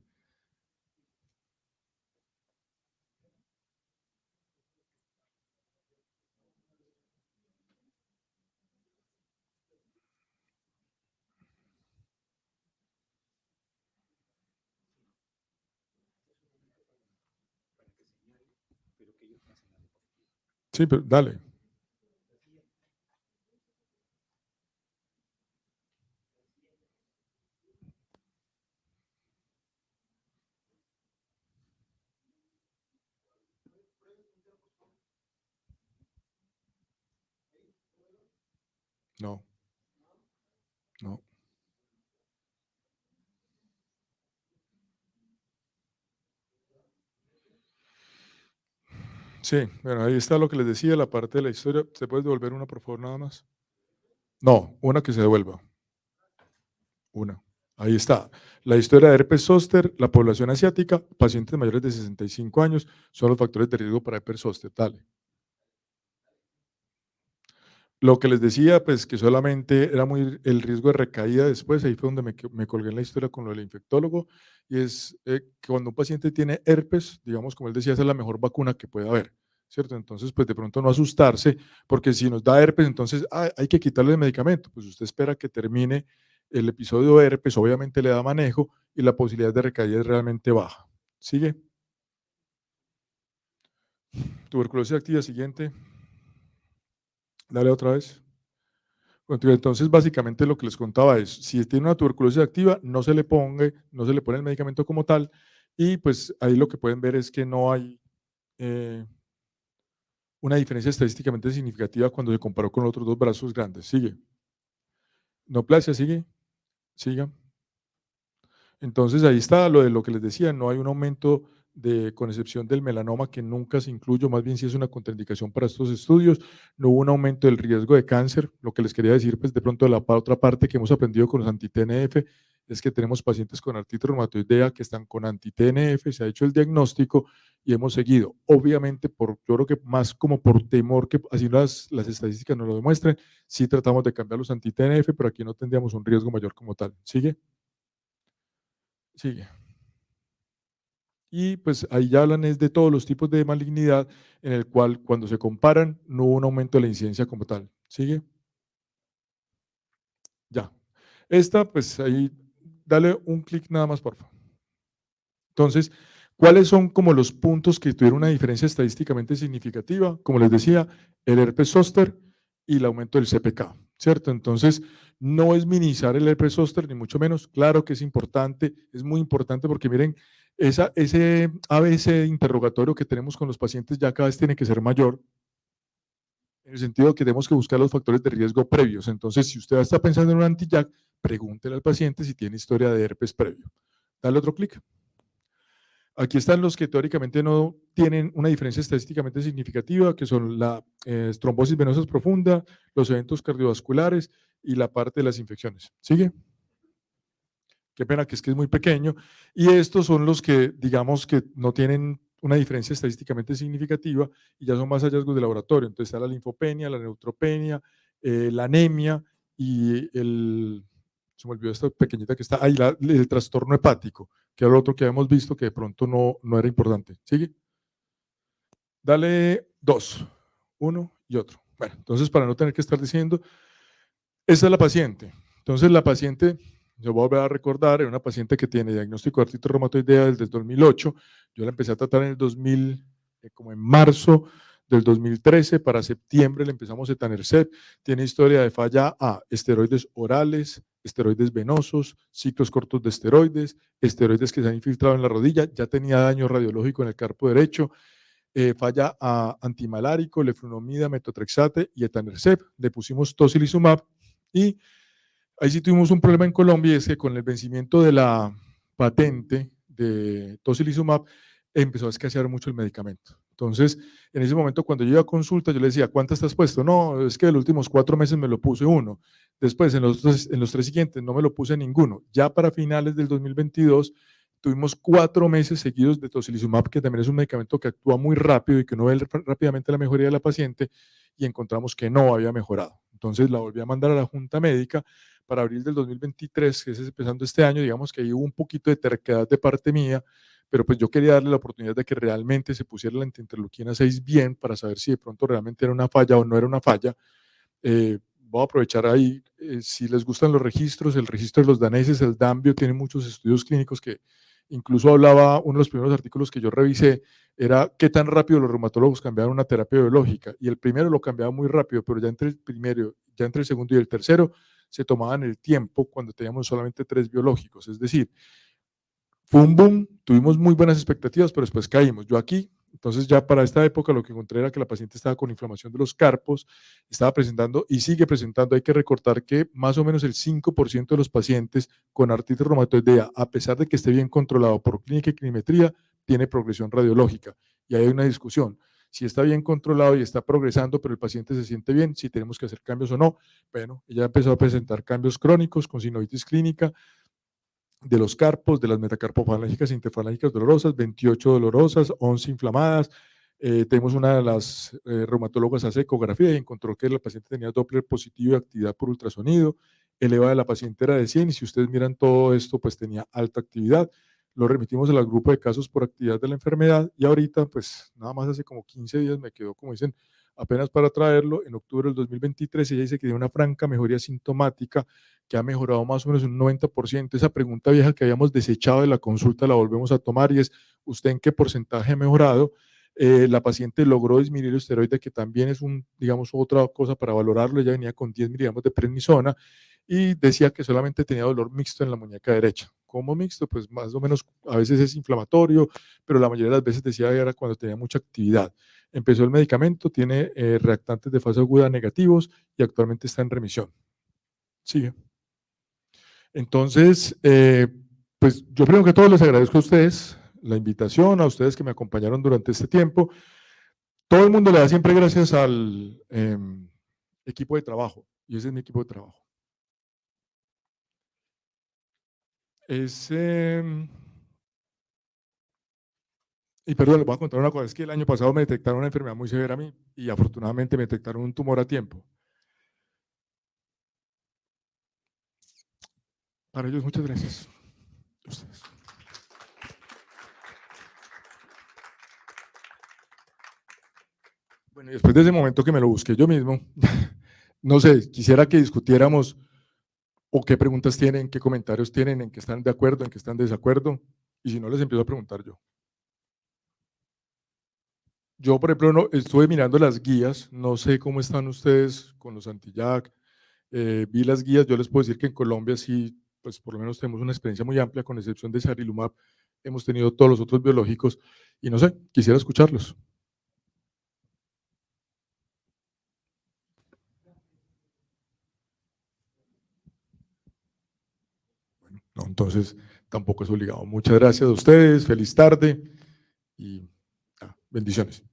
Sí, pero dale. No, no. Sí, bueno, ahí está lo que les decía, la parte de la historia. ¿Se puede devolver una, por favor, nada más? No, una que se devuelva. Una. Ahí está. La historia de herpes zóster, la población asiática, pacientes mayores de 65 años, son los factores de riesgo para herpes zóster. Dale. Lo que les decía, pues que solamente era muy el riesgo de recaída después, ahí fue donde me colgué en la historia con lo del infectólogo, y es que cuando un paciente tiene herpes, digamos, como él decía, esa es la mejor vacuna que puede haber, ¿cierto? Entonces, pues de pronto no asustarse, porque si nos da herpes, entonces hay que quitarle el medicamento, pues usted espera que termine el episodio de herpes, obviamente le da manejo y la posibilidad de recaída es realmente baja. ¿Sigue? Tuberculosis activa, siguiente. Dale otra vez. Entonces, básicamente lo que les contaba es, si tiene una tuberculosis activa, no se le pone el medicamento como tal, y pues ahí lo que pueden ver es que no hay eh, una diferencia estadísticamente significativa cuando se comparó con los otros dos brazos grandes. Sigue. Neoplasia, sigue. Siga. Entonces ahí está lo de lo que les decía, no hay un aumento con excepción del melanoma que nunca se incluyó, más bien si es una contraindicación para estos estudios, no hubo un aumento del riesgo de cáncer, lo que les quería decir pues de pronto de la otra parte que hemos aprendido con los anti-TNF es que tenemos pacientes con artritis reumatoidea que están con anti-TNF, se ha hecho el diagnóstico y hemos seguido, obviamente yo creo que más como por temor que así las estadísticas nos lo demuestren, sí tratamos de cambiar los anti-TNF, pero aquí no tendríamos un riesgo mayor como tal. ¿Sigue? Sigue. Y pues ahí ya hablan es de todos los tipos de malignidad en el cual cuando se comparan no hubo un aumento de la incidencia como tal. ¿Sigue? Ya. Esta pues ahí dale un clic nada más por favor. Entonces, ¿cuáles son como los puntos que tuvieron una diferencia estadísticamente significativa? Como les decía, el herpes zóster y el aumento del CPK. ¿cierto? Entonces, no es minimizar el herpes zóster, ni mucho menos. Claro que es importante, es muy importante porque miren, ese ABC interrogatorio que tenemos con los pacientes ya cada vez tiene que ser mayor, en el sentido de que tenemos que buscar los factores de riesgo previos. Entonces, si usted está pensando en un anti-JAK, pregúntele al paciente si tiene historia de herpes previo. Dale otro clic. Aquí están los que teóricamente no tienen una diferencia estadísticamente significativa, que son la trombosis venosa profunda, los eventos cardiovasculares y la parte de las infecciones. ¿Sigue? Qué pena que es muy pequeño. Y estos son los que, digamos, que no tienen una diferencia estadísticamente significativa y ya son más hallazgos de laboratorio. Entonces está la linfopenia, la neutropenia, la anemia y se me olvidó esta pequeñita que está ahí, el trastorno hepático, que era lo otro que habíamos visto que de pronto no era importante. ¿Sigue? Dale dos, uno y otro. Bueno, entonces para no tener que estar diciendo, esta es la paciente. Entonces la paciente, yo voy a volver a recordar, era una paciente que tiene diagnóstico de artritis reumatoidea desde el 2008. Yo la empecé a tratar en el 2000, como en marzo del 2013, para septiembre le empezamos etanercept. Tiene historia de falla a esteroides orales, esteroides venosos, ciclos cortos de esteroides, esteroides que se han infiltrado en la rodilla, ya tenía daño radiológico en el carpo derecho, falla a antimalárico, leflunomida, metotrexate y etanercept. Le pusimos tocilizumab y ahí sí tuvimos un problema en Colombia, y es que con el vencimiento de la patente de tocilizumab empezó a escasear mucho el medicamento. Entonces, en ese momento, cuando yo iba a consulta, yo le decía, ¿cuántas estás puesto? No, es que en los últimos 4 meses me lo puse uno. Después, en los 3 siguientes, no me lo puse ninguno. Ya para finales del 2022, tuvimos 4 meses seguidos de tocilizumab, que también es un medicamento que actúa muy rápido y que uno ve rápidamente la mejoría de la paciente, y encontramos que no había mejorado. Entonces, la volví a mandar a la junta médica para abril del 2023, que es empezando este año. Digamos que ahí hubo un poquito de terquedad de parte mía, pero pues yo quería darle la oportunidad de que realmente se pusiera la interleuquina 6 bien para saber si de pronto realmente era una falla o no era una falla. Voy a aprovechar ahí, si les gustan los registros, el registro de los daneses, el DAMBIO, tiene muchos estudios clínicos que incluso hablaba, uno de los primeros artículos que yo revisé, era qué tan rápido los reumatólogos cambiaban una terapia biológica, y el primero lo cambiaba muy rápido, pero ya entre el primero, ya entre el segundo y el tercero, se tomaban el tiempo cuando teníamos solamente 3 biológicos. Es decir, fue un boom, tuvimos muy buenas expectativas, pero después caímos. Yo aquí, entonces ya para esta época lo que encontré era que la paciente estaba con inflamación de los carpos, estaba presentando y sigue presentando. Hay que recortar que más o menos el 5% de los pacientes con artritis reumatoidea, a pesar de que esté bien controlado por clínica y clinimetría, tiene progresión radiológica. Y hay una discusión. Si está bien controlado y está progresando, pero el paciente se siente bien, si tenemos que hacer cambios o no. Bueno, ella empezó a presentar cambios crónicos con sinovitis clínica de los carpos, de las metacarpofalángicas e interfalángicas dolorosas, 28 dolorosas, 11 inflamadas. Tenemos una de las reumatólogas hace ecografía y encontró que la paciente tenía Doppler positivo y actividad por ultrasonido. El EVA de la paciente era de 100, y si ustedes miran todo esto, pues tenía alta actividad. Lo remitimos al grupo de casos por actividad de la enfermedad, y ahorita, pues nada más hace como 15 días me quedó, como dicen, apenas para traerlo. En octubre del 2023 ella dice que tiene una franca mejoría sintomática, que ha mejorado más o menos un 90%. Esa pregunta vieja que habíamos desechado de la consulta la volvemos a tomar, y es, ¿usted en qué porcentaje ha mejorado? La paciente logró disminuir el esteroide, que también es digamos, otra cosa para valorarlo. Ella venía con 10 miligramos de prednisona y decía que solamente tenía dolor mixto en la muñeca derecha. ¿Cómo mixto? Pues más o menos, a veces es inflamatorio, pero la mayoría de las veces decía era cuando tenía mucha actividad. Empezó el medicamento, tiene reactantes de fase aguda negativos y actualmente está en remisión. Sigue. Entonces, pues yo primero que todo les agradezco a ustedes la invitación, a ustedes que me acompañaron durante este tiempo. Todo el mundo le da siempre gracias al equipo de trabajo, y ese es mi equipo de trabajo. Y perdón, les voy a contar una cosa, es que el año pasado me detectaron una enfermedad muy severa a mí, y afortunadamente me detectaron un tumor a tiempo. Para ellos, muchas gracias. Ustedes. Bueno, y después de ese momento que me lo busqué yo mismo, no sé, quisiera que discutiéramos o qué preguntas tienen, qué comentarios tienen, en qué están de acuerdo, en qué están de desacuerdo, y si no, les empiezo a preguntar yo. Yo, por ejemplo, no, estuve mirando las guías, no sé cómo están ustedes con los anti-JAK, vi las guías, yo les puedo decir que en Colombia sí, pues por lo menos tenemos una experiencia muy amplia, con excepción de sarilumab, hemos tenido todos los otros biológicos, y no sé, quisiera escucharlos. Bueno, no, entonces tampoco es obligado. Muchas gracias a ustedes, feliz tarde y bendiciones.